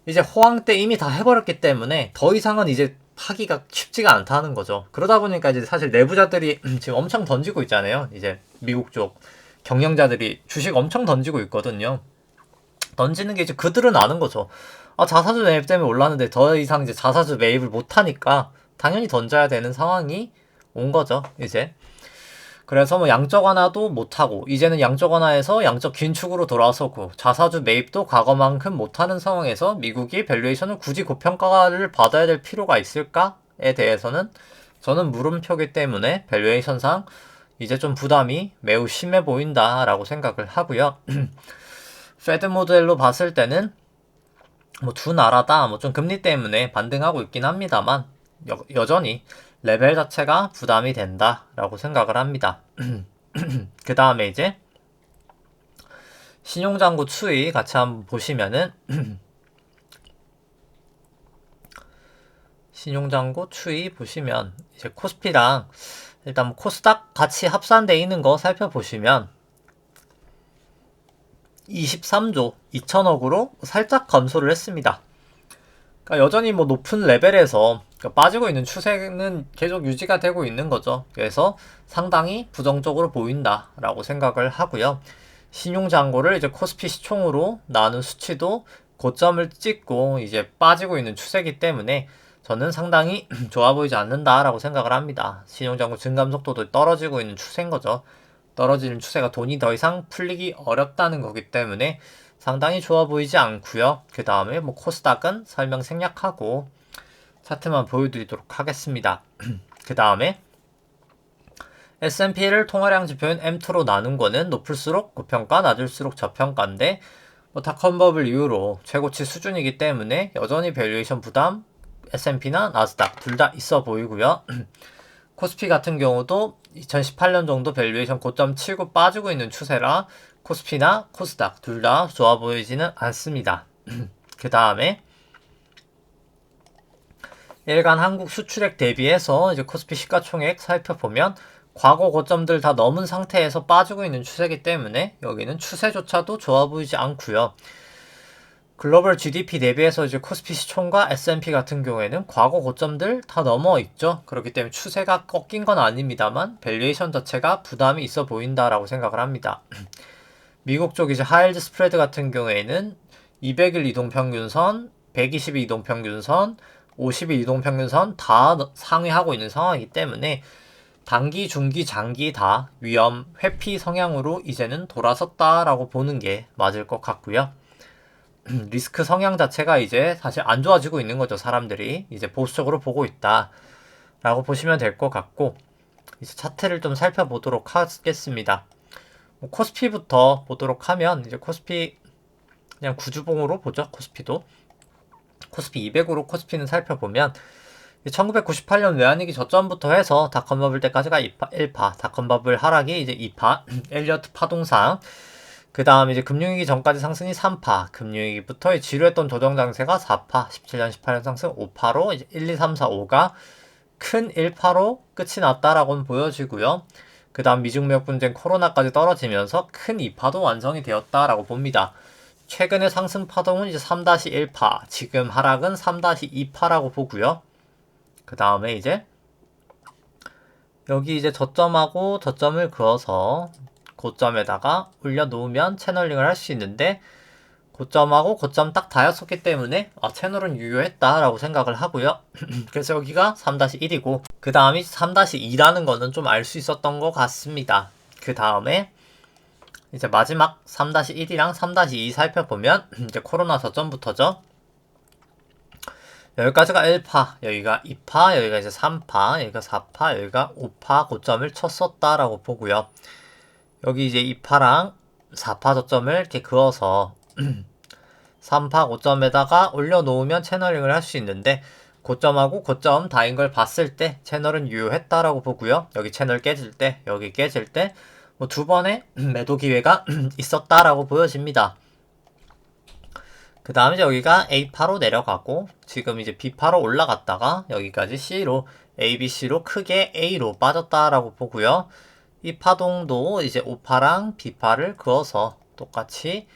이제 호황 때 이미 다 해버렸기 때문에 더 이상은 이제 하기가 쉽지가 않다는 거죠. 그러다 보니까 이제 사실 내부자들이 지금 엄청 던지고 있잖아요. 이제 미국 쪽 경영자들이 주식 엄청 던지고 있거든요. 던지는 게 이제 그들은 아는 거죠. 자사주 매입 때문에 올랐는데 더 이상 이제 자사주 매입을 못하니까 당연히 던져야 되는 상황이 온 거죠. 이제. 그래서 뭐 양적 완화도 못하고 이제는 양적 완화에서 양적 긴축으로 돌아서고 자사주 매입도 과거만큼 못하는 상황에서 미국이 밸류에이션을 굳이 고평가를 받아야 될 필요가 있을까에 대해서는 저는 물음표기 때문에 밸류에이션상 이제 좀 부담이 매우 심해 보인다라고 생각을 하고요. 페드 모델로 봤을 때는 뭐 두 나라 다 뭐 좀 금리 때문에 반등하고 있긴 합니다만 여전히 레벨 자체가 부담이 된다라고 생각을 합니다. 그 다음에 이제 신용장고 추이 같이 한번 보시면은 신용장고 추이 보시면 이제 코스피랑 일단 뭐 코스닥 같이 합산되어 있는 거 살펴보시면 23조 2천억으로 살짝 감소를 했습니다. 그러니까 여전히 뭐 높은 레벨에서 그러니까 빠지고 있는 추세는 계속 유지가 되고 있는 거죠. 그래서 상당히 부정적으로 보인다라고 생각을 하고요. 신용장고를 이제 코스피 시총으로 나눈 수치도 고점을 찍고 이제 빠지고 있는 추세이기 때문에 저는 상당히 좋아 보이지 않는다라고 생각을 합니다. 신용장고 증감 속도도 떨어지고 있는 추세인 거죠. 떨어지는 추세가 돈이 더 이상 풀리기 어렵다는 거기 때문에 상당히 좋아 보이지 않고요. 그 다음에 뭐 코스닥은 설명 생략하고 차트만 보여드리도록 하겠습니다. 그 다음에 S&P를 통화량 지표인 M2로 나눈 거는 높을수록 고평가, 낮을수록 저평가인데 뭐 닷컴버블 이후로 최고치 수준이기 때문에 여전히 밸류에이션 부담 S&P나 나스닥 둘 다 있어 보이고요. 코스피 같은 경우도 2018년 정도 밸류에이션 고점 치고 빠지고 있는 추세라 코스피나 코스닥 둘 다 좋아 보이지는 않습니다. 그 다음에 일간 한국 수출액 대비해서 이제 코스피 시가총액 살펴보면 과거 고점들 다 넘은 상태에서 빠지고 있는 추세이기 때문에 여기는 추세조차도 좋아 보이지 않고요. 글로벌 GDP 대비해서 이제 코스피 시총과 S&P 같은 경우에는 과거 고점들 다 넘어 있죠. 그렇기 때문에 추세가 꺾인 건 아닙니다만 밸류에이션 자체가 부담이 있어 보인다라고 생각을 합니다. 미국 쪽 이제 하이힐드 스프레드 같은 경우에는 200일 이동평균선, 120일 이동평균선, 50일 이동평균선 다 상회하고 있는 상황이기 때문에 단기, 중기, 장기 다 위험, 회피 성향으로 이제는 돌아섰다라고 보는 게 맞을 것 같고요. 리스크 성향 자체가 이제 사실 안 좋아지고 있는 거죠. 사람들이 이제 보수적으로 보고 있다 라고 보시면 될 것 같고 이제 차트를 좀 살펴보도록 하겠습니다. 코스피부터 보도록 하면 이제 코스피 그냥 구주봉으로 보죠. 코스피도 코스피 200으로 코스피는 살펴보면 1998년 외환위기 저점부터 해서 닷컴버블 때까지가 1파, 닷컴버블 하락이 이제 2파, 엘리어트 파동상 그 다음 이제 금융위기 전까지 상승이 3파, 금융위기부터 지루했던 조정 장세가 4파, 17년, 18년 상승 5파로 이제 1, 2, 3, 4, 5가 큰 1파로 끝이 났다라고는 보여지고요. 그 다음 미중무역 분쟁 코로나까지 떨어지면서 큰 2파도 완성이 되었다라고 봅니다. 최근의 상승 파동은 이제 3-1파, 지금 하락은 3-2파라고 보고요. 그 다음에 이제 여기 이제 저점하고 저점을 그어서 고점에다가 올려놓으면 채널링을 할 수 있는데 고점하고 고점 딱 닿았었기 때문에 채널은 유효했다라고 생각을 하고요. 그래서 여기가 3-1이고 그 다음이 3-2라는 거는 좀 알 수 있었던 것 같습니다. 그 다음에 이제 마지막 3-1이랑 3-2 살펴보면 이제 코로나 저점부터죠. 여기까지가 1파, 여기가 2파, 여기가 이제 3파, 여기가 4파, 여기가 5파 고점을 쳤었다라고 보고요. 여기 이제 2파랑 4파 저점을 이렇게 그어서 3파 고점에다가 올려놓으면 채널링을 할 수 있는데 고점하고 고점 다인 걸 봤을 때 채널은 유효했다라고 보고요. 여기 채널 깨질 때, 여기 깨질 때 뭐 두 번의 매도 기회가 있었다라고 보여집니다. 그 다음에 여기가 A파로 내려가고 지금 이제 B파로 올라갔다가 여기까지 C로 A, B, C로 크게 A로 빠졌다라고 보고요. 이 파동도 이제 5파랑 B파를 그어서 똑같이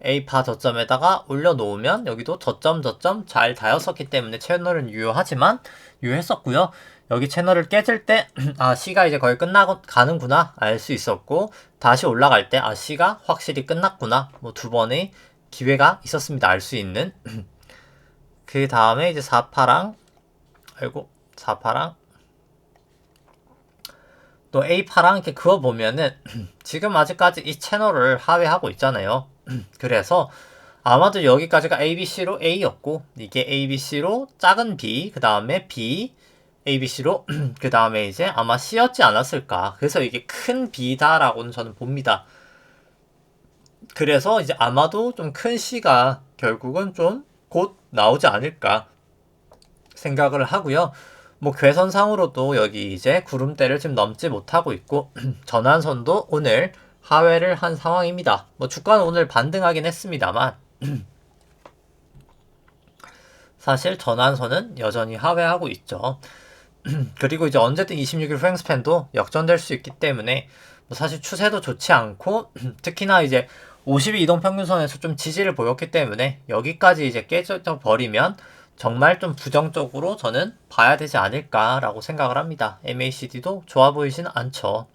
A파 저점에다가 올려놓으면 여기도 저점 잘 닿았었기 때문에 채널은 유효하지만 유효했었고요. 여기 채널을 깨질 때 C가 이제 거의 가는구나 알 수 있었고 다시 올라갈 때 C가 확실히 끝났구나 뭐 두 번의 기회가 있었습니다. 알 수 있는. 그 다음에 이제 4파랑 또 A파랑 이렇게 그어보면은 지금 아직까지 이 채널을 하회하고 있잖아요. 그래서 아마도 여기까지가 ABC로 A였고 이게 ABC로 작은 B 그 다음에 B ABC로 그 다음에 이제 아마 C였지 않았을까. 그래서 이게 큰 B다라고는 저는 봅니다. 그래서 이제 아마도 좀 큰 C가 결국은 좀 곧 나오지 않을까 생각을 하고요. 뭐 괴선상으로도 여기 이제 구름대를 지금 넘지 못하고 있고 전환선도 오늘 하회를 한 상황입니다. 뭐 주가는 오늘 반등하긴 했습니다만 사실 전환선은 여전히 하회하고 있죠. 그리고 이제 언제든 26일 후행 스팬도 역전될 수 있기 때문에 뭐 사실 추세도 좋지 않고 특히나 이제 52 이동평균선에서 좀 지지를 보였기 때문에 여기까지 이제 깨져 버리면 정말 좀 부정적으로 저는 봐야 되지 않을까라고 생각을 합니다. MACD도 좋아 보이진 않죠.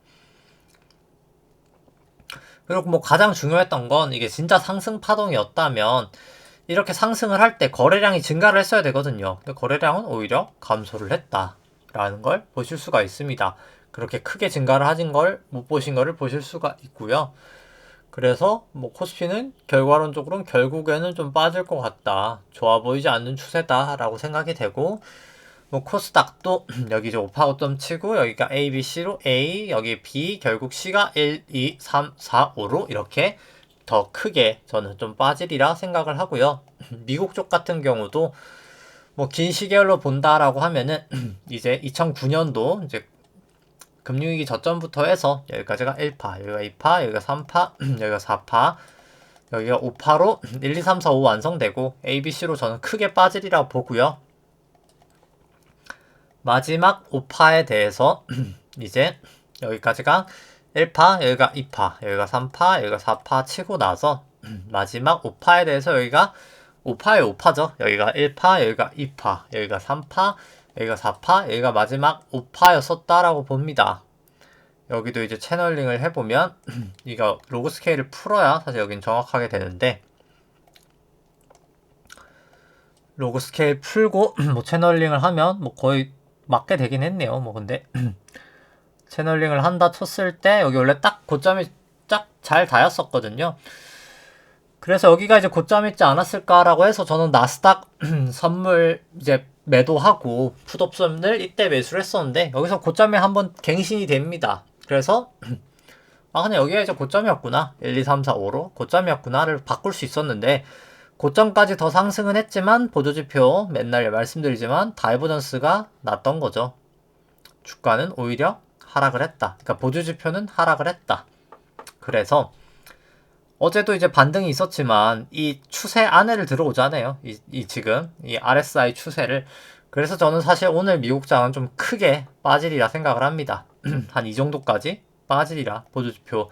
그리고 뭐 가장 중요했던 건 이게 진짜 상승 파동이었다면 이렇게 상승을 할 때 거래량이 증가를 했어야 되거든요. 근데 거래량은 오히려 감소를 했다라는 걸 보실 수가 있습니다. 그렇게 크게 증가를 하진 걸 못 보신 거를 보실 수가 있고요. 그래서 뭐 코스피는 결과론적으로는 결국에는 좀 빠질 것 같다. 좋아 보이지 않는 추세다라고 생각이 되고 뭐 코스닥도 여기 이제 5파고점 치고 여기가 A, B, C로 A, 여기 B, 결국 C가 1, 2, 3, 4, 5로 이렇게 더 크게 저는 좀 빠지리라 생각을 하고요. 미국 쪽 같은 경우도 뭐 긴 시계열로 본다라고 하면은 이제 2009년도 이제 금융위기 저점부터 해서 여기까지가 1파, 여기가 2파, 여기가 3파, 여기가 4파, 여기가 5파로 1, 2, 3, 4, 5 완성되고 ABC로 저는 크게 빠지리라고 보고요. 마지막 5파에 대해서 이제 여기까지가 1파, 여기가 2파, 여기가 3파, 여기가 4파 치고 나서 마지막 5파에 대해서 여기가 5파에 5파죠. 여기가 1파, 여기가 2파, 여기가 3파, 여기가 4파, 여기가 마지막 5파였었다라고 봅니다. 여기도 이제 채널링을 해보면 이거 로그 스케일을 풀어야 사실 여긴 정확하게 되는데 로그 스케일 풀고 뭐 채널링을 하면 뭐 거의 맞게 되긴 했네요. 뭐 근데 채널링을 한다 쳤을 때 여기 원래 딱 고점이 딱 잘 닿았었거든요. 그래서 여기가 이제 고점 있지 않았을까라고 해서 저는 나스닥 선물 이제 매도하고 풋옵션을 이때 매수를 했었는데 여기서 고점이 한번 갱신이 됩니다. 그래서 그냥 여기가 이제 고점이었구나 1, 2, 3, 4, 5로 고점이었구나를 바꿀 수 있었는데 고점까지 더 상승은 했지만 보조지표 맨날 말씀드리지만 다이버전스가 났던 거죠. 주가는 오히려 하락을 했다. 그러니까 보조지표는 하락을 했다. 그래서 어제도 이제 반등이 있었지만 이 추세 안에를 들어오잖아요. 지금 이 RSI 추세를. 그래서 저는 사실 오늘 미국장은 좀 크게 빠지리라 생각을 합니다. 한 이 정도까지 빠지리라 보조지표.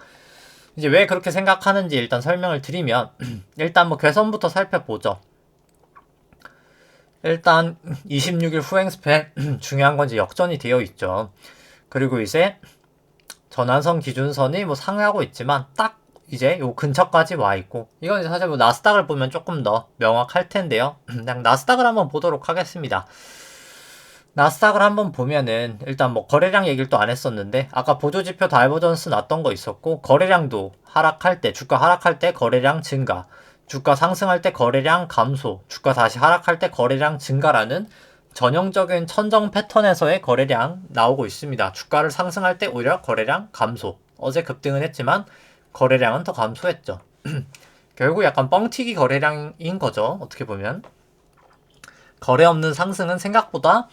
이제 왜 그렇게 생각하는지 일단 설명을 드리면 일단 뭐 괴선부터 살펴보죠. 일단 26일 후행 스팬 중요한 건 이제 역전이 되어 있죠. 그리고 이제 전환선 기준선이 뭐 상하고 있지만 딱 이제 요 근처까지 와 있고 이건 이제 사실 뭐 나스닥을 보면 조금 더 명확할 텐데요. 그냥 나스닥을 한번 보도록 하겠습니다. 나스닥을 한번 보면은 일단 뭐 거래량 얘기를 또 안 했었는데 아까 보조지표 다이버전스 났던 거 있었고 거래량도 하락할 때 주가 하락할 때 거래량 증가 주가 상승할 때 거래량 감소 주가 다시 하락할 때 거래량 증가라는 전형적인 천정 패턴에서의 거래량 나오고 있습니다. 주가를 상승할 때 오히려 거래량 감소 어제 급등은 했지만 거래량은 더 감소했죠. 결국 약간 뻥튀기 거래량인 거죠. 어떻게 보면 거래 없는 상승은 생각보다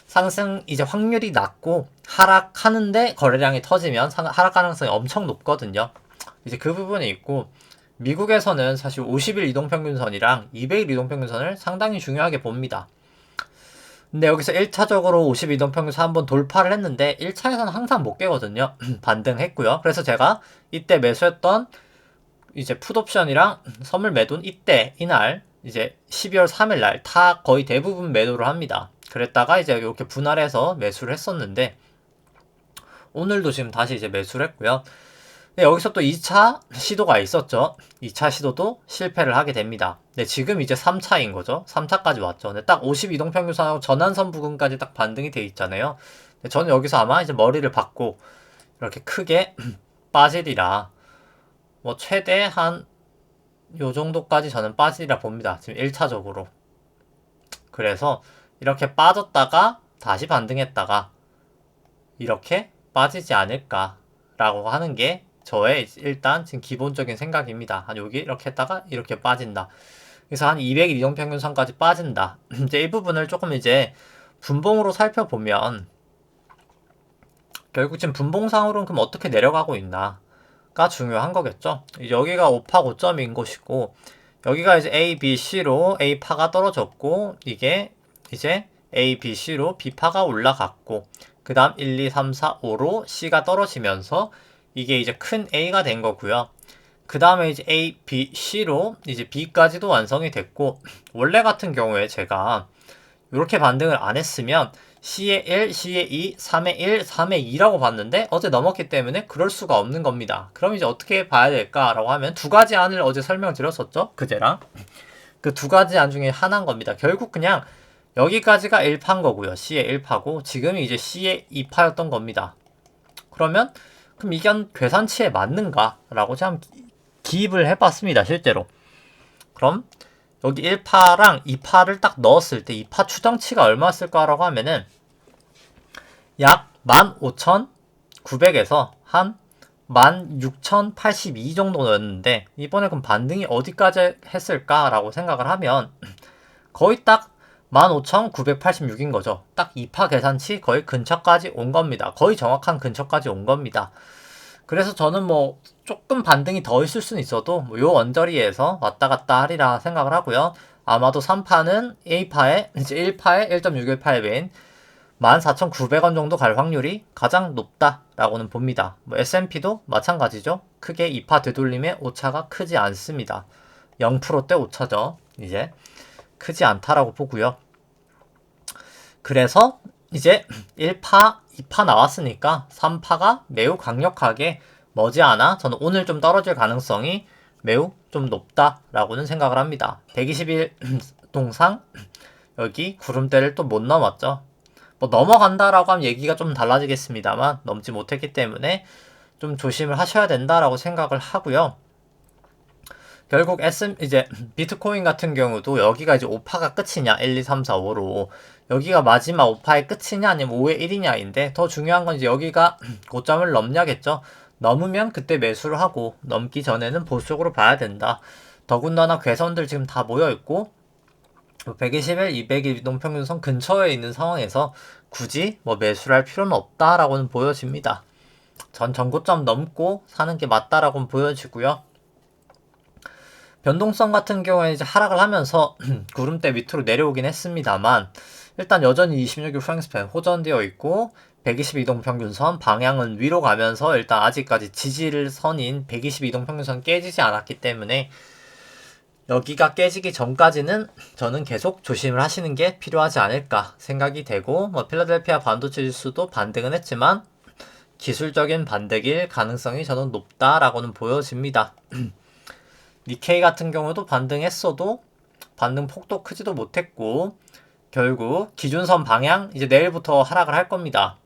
상승 이제 확률이 낮고 하락하는데 거래량이 터지면 하락 가능성이 엄청 높거든요. 이제 그 부분이 있고 미국에서는 사실 50일 이동평균선이랑 200일 이동평균선을 상당히 중요하게 봅니다. 근데 여기서 1차적으로 50 이동평균선 한번 돌파를 했는데 1차에서는 항상 못 깨거든요. 반등했고요. 그래서 제가 이때 매수했던 이제 풋옵션이랑 선물 매도는 이때 이날 이제 12월 3일 날 다 거의 대부분 매도를 합니다. 그랬다가 이제 이렇게 분할해서 매수를 했었는데 오늘도 지금 다시 이제 매수를 했고요. 여기서 또 2차 시도가 있었죠. 2차 시도도 실패를 하게 됩니다. 근데 지금 이제 3차인 거죠. 3차까지 왔죠. 근데 딱 50 이동평균선하고 전환선 부근까지 딱 반등이 돼 있잖아요. 근데 저는 여기서 아마 이제 머리를 박고 이렇게 크게 빠지리라. 뭐 최대 한 요 정도까지 저는 빠지리라 봅니다. 지금 1차적으로. 그래서 이렇게 빠졌다가 다시 반등했다가 이렇게 빠지지 않을까라고 하는 게 저의 일단 지금 기본적인 생각입니다. 한 여기 이렇게 했다가 이렇게 빠진다. 그래서 한 200일 이동평균선까지 빠진다. 이제 이 부분을 조금 이제 분봉으로 살펴보면 결국 지금 분봉상으로는 그럼 어떻게 내려가고 있나? 가 중요한 거겠죠. 여기가 5파 고점인 곳이고 여기가 이제 A, B, C로 A파가 떨어졌고 이게 이제 A, B, C로 B파가 올라갔고 그 다음 1, 2, 3, 4, 5로 C가 떨어지면서 이게 이제 큰 A가 된 거고요. 그 다음에 이제 A, B, C로 이제 B까지도 완성이 됐고 원래 같은 경우에 제가 이렇게 반등을 안 했으면 C에 1, C에 2, 3에 1, 3에 2라고 봤는데 어제 넘었기 때문에 그럴 수가 없는 겁니다. 그럼 이제 어떻게 봐야 될까라고 하면 두 가지 안을 어제 설명드렸었죠. 그제랑. 그 두 가지 안 중에 하나인 겁니다. 결국 그냥 여기까지가 1파인 거고요. C에 1파고 지금이 이제 C에 2파였던 겁니다. 그러면 그럼 이게 계산치에 맞는가라고 참 기입을 해봤습니다. 실제로. 그럼 여기 1파랑 2파를 딱 넣었을 때 2파 추정치가 얼마였을까라고 하면은 약 15,900에서 한 16,082 정도였는데 이번에 그럼 반등이 어디까지 했을까라고 생각을 하면 거의 딱 15,986인 거죠. 딱 2파 계산치 거의 근처까지 온 겁니다. 거의 정확한 근처까지 온 겁니다. 그래서 저는 뭐 조금 반등이 더 있을 수는 있어도 요 언저리에서 왔다 갔다 하리라 생각을 하고요. 아마도 3파는 A파에 이제 1파에 1.61파에 매인 14,900원 정도 갈 확률이 가장 높다라고는 봅니다. 뭐 S&P도 마찬가지죠. 크게 2파 되돌림의 오차가 크지 않습니다. 0%대 오차죠. 이제 크지 않다라고 보고요. 그래서 이제 1파, 2파 나왔으니까 3파가 매우 강력하게 머지않아 저는 오늘 좀 떨어질 가능성이 매우 좀 높다라고는 생각을 합니다. 121 동상 여기 구름대를 또 못 넘었죠. 뭐 넘어간다라고 하면 얘기가 좀 달라지겠습니다만 넘지 못했기 때문에 좀 조심을 하셔야 된다라고 생각을 하고요. 결국 이제 비트코인 같은 경우도 여기가 이제 5파가 끝이냐 1, 2, 3, 4, 5로 여기가 마지막 5파의 끝이냐 아니면 5의 1이냐인데 더 중요한 건 이제 여기가 고점을 넘냐겠죠. 넘으면 그때 매수를 하고 넘기 전에는 보수적으로 봐야 된다. 더군다나 괴선들 지금 다 모여있고 120일, 200일 이동평균선 근처에 있는 상황에서 굳이 뭐 매수를 할 필요는 없다라고는 보여집니다. 전 전고점 넘고 사는 게 맞다라고는 보여지고요. 변동성 같은 경우에 이제 하락을 하면서 구름대 밑으로 내려오긴 했습니다만 일단 여전히 26일 프랭스팬 호전되어 있고 122동평균선 방향은 위로 가면서 일단 아직까지 지지선인 122동평균선 깨지지 않았기 때문에 여기가 깨지기 전까지는 저는 계속 조심을 하시는 게 필요하지 않을까 생각이 되고 뭐 필라델피아 반도체 지수도 반등은 했지만 기술적인 반등일 가능성이 저는 높다라고는 보여집니다. 니케이 같은 경우도 반등했어도 반등 폭도 크지도 못했고 결국 기준선 방향 이제 내일부터 하락을 할 겁니다.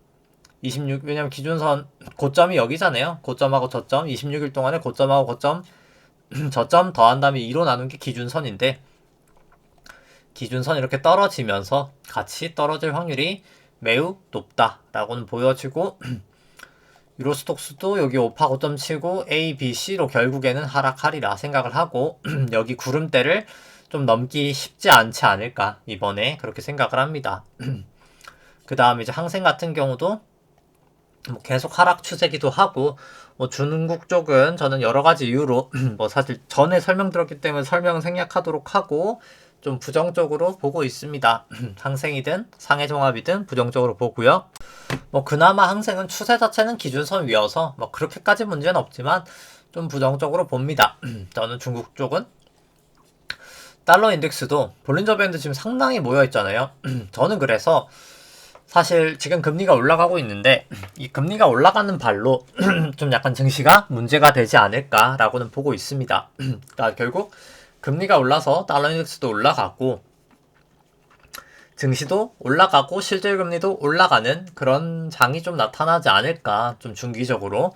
왜냐면 기준선 고점이 여기잖아요. 고점하고 저점 26일 동안에 고점하고 고점 저점 더한 다음에 2로 나눈 게 기준선인데 기준선 이렇게 떨어지면서 같이 떨어질 확률이 매우 높다라고는 보여지고 유로스톡스도 여기 5파 고점 치고 A, B, C로 결국에는 하락하리라 생각을 하고 여기 구름대를 좀 넘기 쉽지 않지 않을까 이번에 그렇게 생각을 합니다. 그 다음 이제 항생 같은 경우도 뭐 계속 하락 추세기도 하고 뭐 중국 쪽은 저는 여러 가지 이유로 뭐 사실 전에 설명드렸기 때문에 설명은 생략하도록 하고 좀 부정적으로 보고 있습니다. 항생이든 상해종합이든 부정적으로 보고요. 뭐 그나마 항생은 추세 자체는 기준선 위여서 뭐 그렇게까지 문제는 없지만 좀 부정적으로 봅니다. 저는 중국 쪽은 달러 인덱스도 볼린저 밴드 지금 상당히 모여 있잖아요. 저는 그래서 사실 지금 금리가 올라가고 있는데 이 금리가 올라가는 발로 좀 약간 증시가 문제가 되지 않을까라고는 보고 있습니다. 그러니까 결국 금리가 올라서 달러 인덱스도 올라가고 증시도 올라가고 실질금리도 올라가는 그런 장이 좀 나타나지 않을까 좀 중기적으로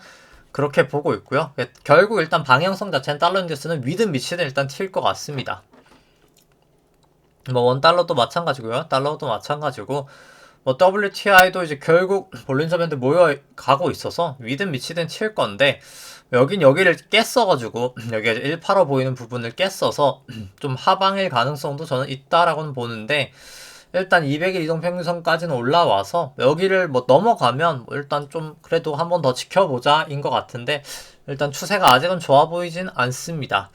그렇게 보고 있고요. 결국 일단 방향성 자체는 달러 인덱스는 위든 밑이든 일단 튈 것 같습니다. 뭐 원달러도 마찬가지고요. 달러도 마찬가지고 뭐 WTI도 이제 결국 볼린저 밴드 모여 가고 있어서 위든 밑이든 칠 건데 여긴 여기를 깼어가지고 여기가 185 보이는 부분을 깼어서 좀 하방일 가능성도 저는 있다라고는 보는데 일단 200일 이동평균선까지는 올라와서 여기를 뭐 넘어가면 뭐 일단 좀 그래도 한번 더 지켜보자 인 것 같은데 일단 추세가 아직은 좋아 보이진 않습니다.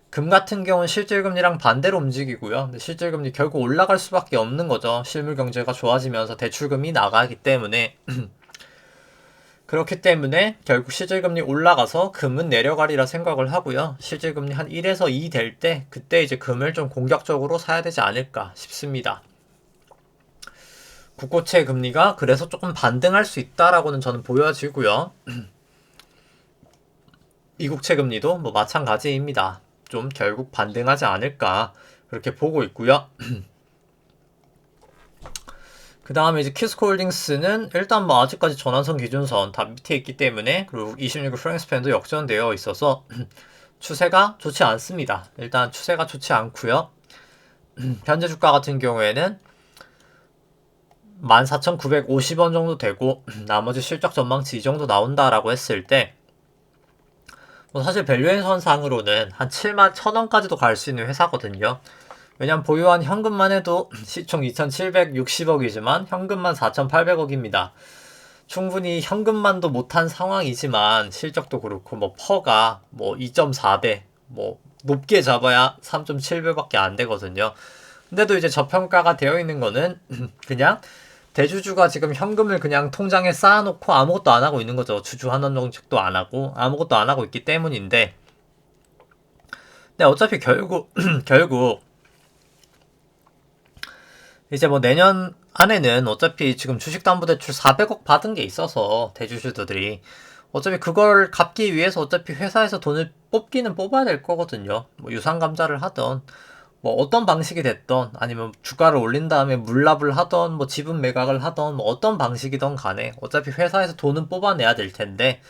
금 같은 경우는 실질금리랑 반대로 움직이고요. 근데 실질금리 결국 올라갈 수밖에 없는 거죠. 실물 경제가 좋아지면서 대출금이 나가기 때문에 그렇기 때문에 결국 실질금리 올라가서 금은 내려가리라 생각을 하고요. 실질금리 한 1에서 2 될 때 그때 이제 금을 좀 공격적으로 사야 되지 않을까 싶습니다. 국고채 금리가 그래서 조금 반등할 수 있다라고는 저는 보여지고요. 미국채 금리도 뭐 마찬가지입니다. 좀 결국 반등하지 않을까 그렇게 보고 있고요. 그 다음에 이제 키스코홀딩스는 일단 뭐 아직까지 전환선 기준선 다 밑에 있기 때문에 그리고 26일 프랭스팬도 역전되어 있어서 추세가 좋지 않습니다. 일단 추세가 좋지 않고요. 현재 주가 같은 경우에는 14,950원 정도 되고 나머지 실적 전망치 이 정도 나온다라고 했을 때 뭐 사실 밸류에이션 상으로는 한 71,000원까지도 갈 수 있는 회사거든요. 왜냐면 보유한 현금만 해도 시총 2,760억이지만 현금만 4,800억입니다. 충분히 현금만도 못한 상황이지만 실적도 그렇고 뭐 퍼가 뭐 2.4배 뭐 높게 잡아야 3.7배밖에 안 되거든요. 근데도 이제 저평가가 되어 있는 거는 그냥 대주주가 지금 현금을 그냥 통장에 쌓아놓고 아무것도 안 하고 있는 거죠. 주주 환원 정책도 안 하고 아무것도 안 하고 있기 때문인데 근데 어차피 결국 이제 뭐 내년 안에는 어차피 지금 주식담보대출 400억 받은 게 있어서 대주주들이 어차피 그걸 갚기 위해서 어차피 회사에서 돈을 뽑기는 뽑아야 될 거거든요. 뭐 유상감자를 하던 뭐 어떤 방식이 됐던 아니면 주가를 올린 다음에 물납을 하던 뭐 지분 매각을 하던 뭐 어떤 방식이든 간에 어차피 회사에서 돈은 뽑아내야 될 텐데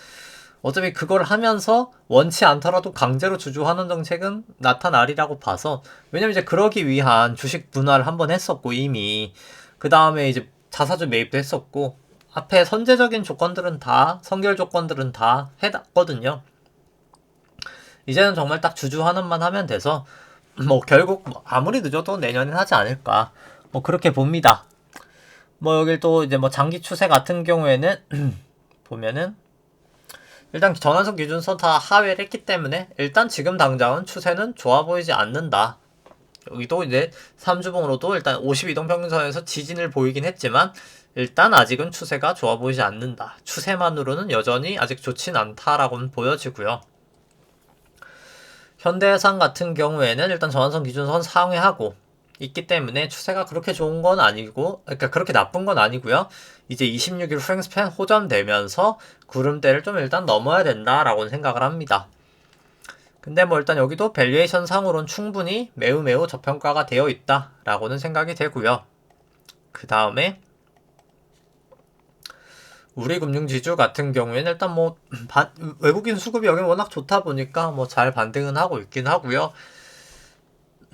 어차피 그걸 하면서 원치 않더라도 강제로 주주환원 정책은 나타나리라고 봐서 왜냐면 이제 그러기 위한 주식 분할을 한번 했었고 이미 그 다음에 이제 자사주 매입도 했었고 앞에 선제적인 조건들은 다 선결 조건들은 다 해놨거든요. 이제는 정말 딱 주주환원만 하면 돼서 뭐 결국 뭐 아무리 늦어도 내년엔 하지 않을까 뭐 그렇게 봅니다. 뭐 여기 또 이제 뭐 장기 추세 같은 경우에는 보면은 일단 전환선 기준선 다 하회를 했기 때문에 일단 지금 당장은 추세는 좋아 보이지 않는다. 여기도 이제 3주봉으로도 일단 52동평균선에서 지진을 보이긴 했지만 일단 아직은 추세가 좋아 보이지 않는다. 추세만으로는 여전히 아직 좋진 않다라고는 보여지고요. 현대해상 같은 경우에는 일단 전환선 기준선 상회하고 있기 때문에 추세가 그렇게 좋은 건 아니고 그러니까 그렇게 나쁜 건 아니고요. 이제 26일 프랭스팬 호전되면서 구름대를 좀 일단 넘어야 된다라고 생각을 합니다. 근데 뭐 일단 여기도 밸류에이션 상으로는 충분히 매우 저평가가 되어 있다라고는 생각이 되고요. 그 다음에 우리 금융지주 같은 경우에는 일단 뭐 외국인 수급이 여기 워낙 좋다 보니까 뭐 잘 반등은 하고 있긴 하고요.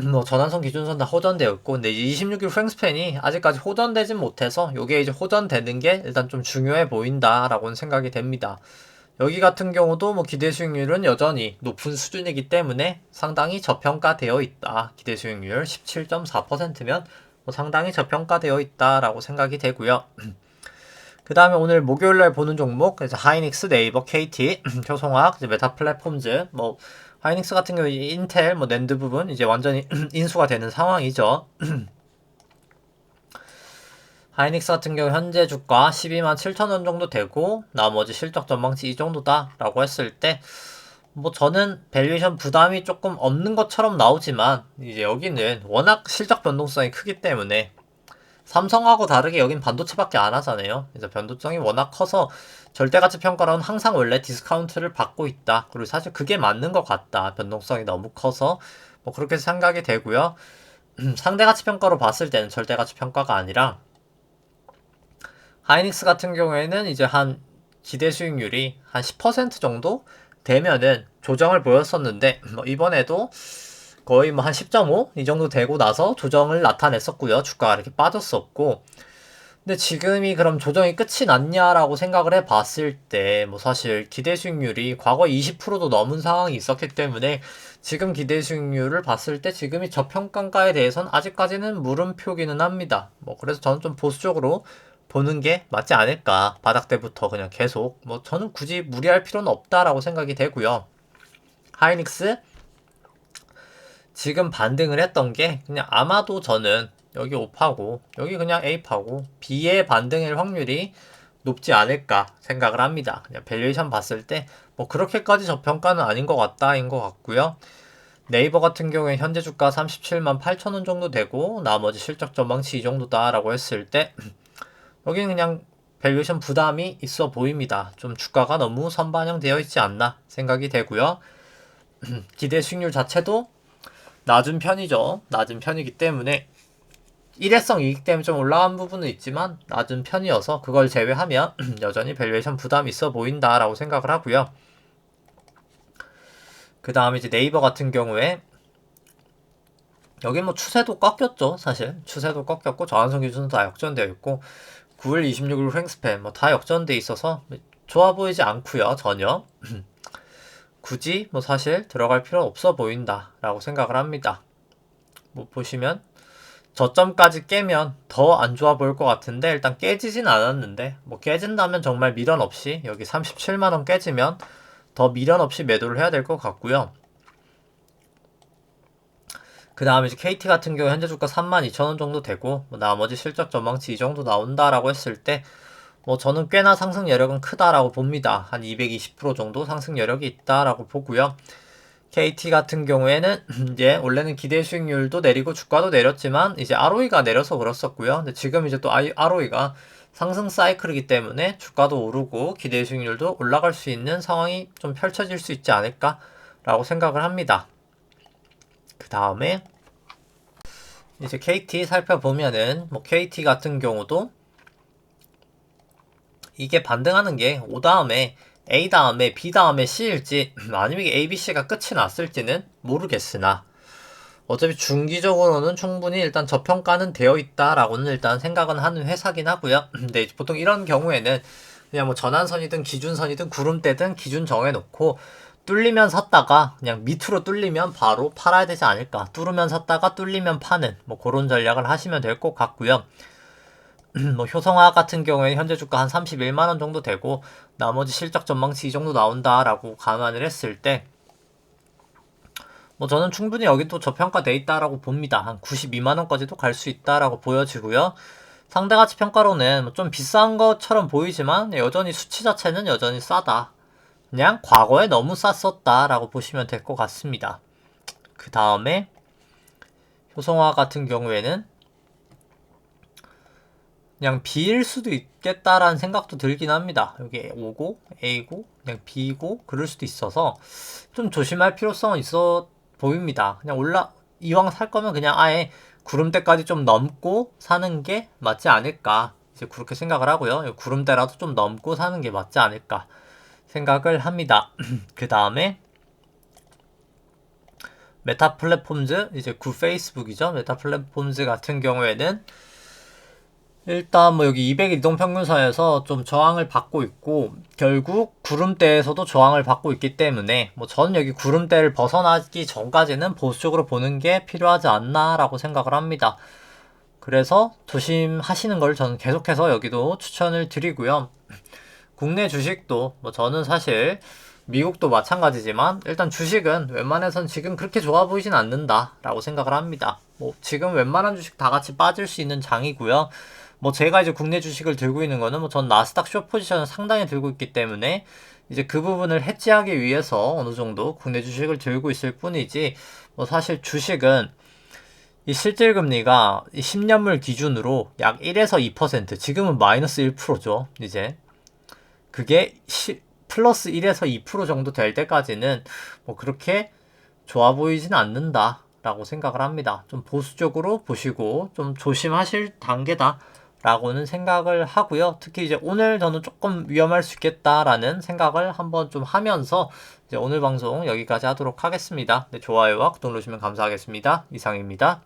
뭐 전환선 기준선 다 호전되어 있고 근데 26일 프랭스팬이 아직까지 호전되진 못해서 요게 이제 호전되는 게 일단 좀 중요해 보인다라고는 생각이 됩니다. 여기 같은 경우도 뭐 기대 수익률은 여전히 높은 수준이기 때문에 상당히 저평가되어 있다. 기대 수익률 17.4%면 뭐 상당히 저평가되어 있다라고 생각이 되고요. 그 다음에 오늘 목요일날 보는 종목 그래서 하이닉스, 네이버, KT, 효성화학, 이제 메타 플랫폼즈 뭐 하이닉스 같은 경우 인텔, 뭐 낸드 부분 이제 완전히 인수가 되는 상황이죠. 하이닉스 같은 경우 현재 주가 12만 7천원 정도 되고 나머지 실적 전망치 이 정도다 라고 했을 때 뭐 저는 밸류에이션 부담이 조금 없는 것처럼 나오지만 이제 여기는 워낙 실적 변동성이 크기 때문에 삼성하고 다르게 여긴 반도체밖에 안 하잖아요. 그래서 변동성이 워낙 커서 절대가치 평가로는 항상 원래 디스카운트를 받고 있다. 그리고 사실 그게 맞는 것 같다. 변동성이 너무 커서 뭐 그렇게 생각이 되고요. 상대가치 평가로 봤을 때는 절대가치 평가가 아니라 하이닉스 같은 경우에는 이제 한 기대 수익률이 한 10% 정도 되면은 조정을 보였었는데 뭐 이번에도 거의 뭐 한 10.5 이 정도 되고 나서 조정을 나타냈었고요. 주가가 이렇게 빠졌었고 근데 지금이 그럼 조정이 끝이 났냐라고 생각을 해봤을 때 뭐 사실 기대 수익률이 과거 20%도 넘은 상황이 있었기 때문에 지금 기대 수익률을 봤을 때 지금이 저평가인가에 대해서는 아직까지는 물음표기는 합니다. 뭐 그래서 저는 좀 보수적으로 보는 게 맞지 않을까. 바닥 때부터 그냥 계속 뭐 저는 굳이 무리할 필요는 없다라고 생각이 되고요. 하이닉스 지금 반등을 했던 게 그냥 아마도 저는 여기 O파고 여기 그냥 A파고 B의 반등일 확률이 높지 않을까 생각을 합니다. 그냥 밸류에이션 봤을 때 뭐 그렇게까지 저평가는 아닌 것 같다인 것 같고요. 네이버 같은 경우에 현재 주가 37만 8천 원 정도 되고 나머지 실적 전망치 이 정도다라고 했을 때 여기는 그냥 밸류에이션 부담이 있어 보입니다. 좀 주가가 너무 선반영되어 있지 않나 생각이 되고요. 기대 수익률 자체도 낮은 편이죠. 낮은 편이기 때문에 일회성 이익 때문에 좀 올라간 부분은 있지만 낮은 편이어서 그걸 제외하면 여전히 밸류에이션 부담이 있어 보인다라고 생각을 하고요. 그 다음에 이제 네이버 같은 경우에 여기 뭐 추세도 꺾였죠. 사실 추세도 꺾였고 저항선 기준도 다 역전되어 있고 9일 26일 횡스팬 뭐 다 역전돼 있어서 좋아 보이지 않고요. 전혀 굳이 뭐 사실 들어갈 필요 없어 보인다 라고 생각을 합니다. 뭐 보시면 저점까지 깨면 더 안 좋아 보일 것 같은데 일단 깨지진 않았는데 뭐 깨진다면 정말 미련 없이 여기 37만원 깨지면 더 미련 없이 매도를 해야 될 것 같고요. 그 다음에 이제 KT 같은 경우 현재 주가 32,000원 정도 되고 뭐 나머지 실적 전망치 이 정도 나온다라고 했을 때 뭐 저는 꽤나 상승 여력은 크다라고 봅니다. 한 220% 정도 상승 여력이 있다라고 보고요. KT 같은 경우에는 이제 원래는 기대 수익률도 내리고 주가도 내렸지만 이제 ROE가 내려서 그렇었고요. 근데 지금 이제 또 ROE가 상승 사이클이기 때문에 주가도 오르고 기대 수익률도 올라갈 수 있는 상황이 좀 펼쳐질 수 있지 않을까라고 생각을 합니다. 그 다음에 이제 KT 살펴보면은 뭐 KT 같은 경우도 이게 반등하는 게 O 다음에 A 다음에 B 다음에 C일지 아니면 이게 A, B, C가 끝이 났을지는 모르겠으나 어차피 중기적으로는 충분히 일단 저평가는 되어 있다라고는 일단 생각은 하는 회사긴 하고요. 근데 보통 이런 경우에는 그냥 뭐 전환선이든 기준선이든 구름대든 기준 정해놓고 뚫리면 샀다가 그냥 밑으로 뚫리면 바로 팔아야 되지 않을까. 뚫으면 샀다가 뚫리면 파는 뭐 그런 전략을 하시면 될 것 같고요. 뭐 효성화학 같은 경우에 현재 주가 한 31만원 정도 되고 나머지 실적 전망치 이 정도 나온다라고 감안을 했을 때 뭐 저는 충분히 여기도 저평가돼 있다라고 봅니다. 한 92만원까지도 갈 수 있다라고 보여지고요. 상대가치 평가로는 좀 비싼 것처럼 보이지만 여전히 수치 자체는 여전히 싸다. 그냥 과거에 너무 쌌었다라고 보시면 될 것 같습니다. 그 다음에 효성화 같은 경우에는 그냥 B일 수도 있겠다라는 생각도 들긴 합니다. 여기 O고 A고 그냥 B고 그럴 수도 있어서 좀 조심할 필요성은 있어 보입니다. 그냥 이왕 살 거면 그냥 아예 구름대까지 좀 넘고 사는 게 맞지 않을까 이제 그렇게 생각을 하고요. 구름대라도 좀 넘고 사는 게 맞지 않을까 생각을 합니다. 그 다음에 메타 플랫폼즈 이제 구 페이스북이죠. 메타 플랫폼즈 같은 경우에는 일단 뭐 여기 200일 이동평균선에서 좀 저항을 받고 있고 결국 구름대에서도 저항을 받고 있기 때문에 뭐 저는 여기 구름대를 벗어나기 전까지는 보수적으로 보는 게 필요하지 않나 라고 생각을 합니다. 그래서 조심하시는 걸 저는 계속해서 여기도 추천을 드리고요. 국내 주식도 뭐 저는 사실 미국도 마찬가지지만 일단 주식은 웬만해선 지금 그렇게 좋아 보이진 않는다 라고 생각을 합니다. 뭐 지금 웬만한 주식 다 같이 빠질 수 있는 장이고요. 뭐 제가 이제 국내 주식을 들고 있는 거는 뭐 전 나스닥 숏 포지션을 상당히 들고 있기 때문에 이제 그 부분을 해지하기 위해서 어느 정도 국내 주식을 들고 있을 뿐이지 뭐 사실 주식은 이 실질금리가 10년물 기준으로 약 1에서 2% 지금은 마이너스 1%죠 이제 그게 플러스 1에서 2% 정도 될 때까지는 뭐 그렇게 좋아 보이진 않는다 라고 생각을 합니다. 좀 보수적으로 보시고 좀 조심하실 단계다 라고는 생각을 하고요. 특히 이제 오늘 저는 조금 위험할 수 있겠다라는 생각을 한번 좀 하면서 이제 오늘 방송 여기까지 하도록 하겠습니다. 네, 좋아요와 구독 누르시면 감사하겠습니다. 이상입니다.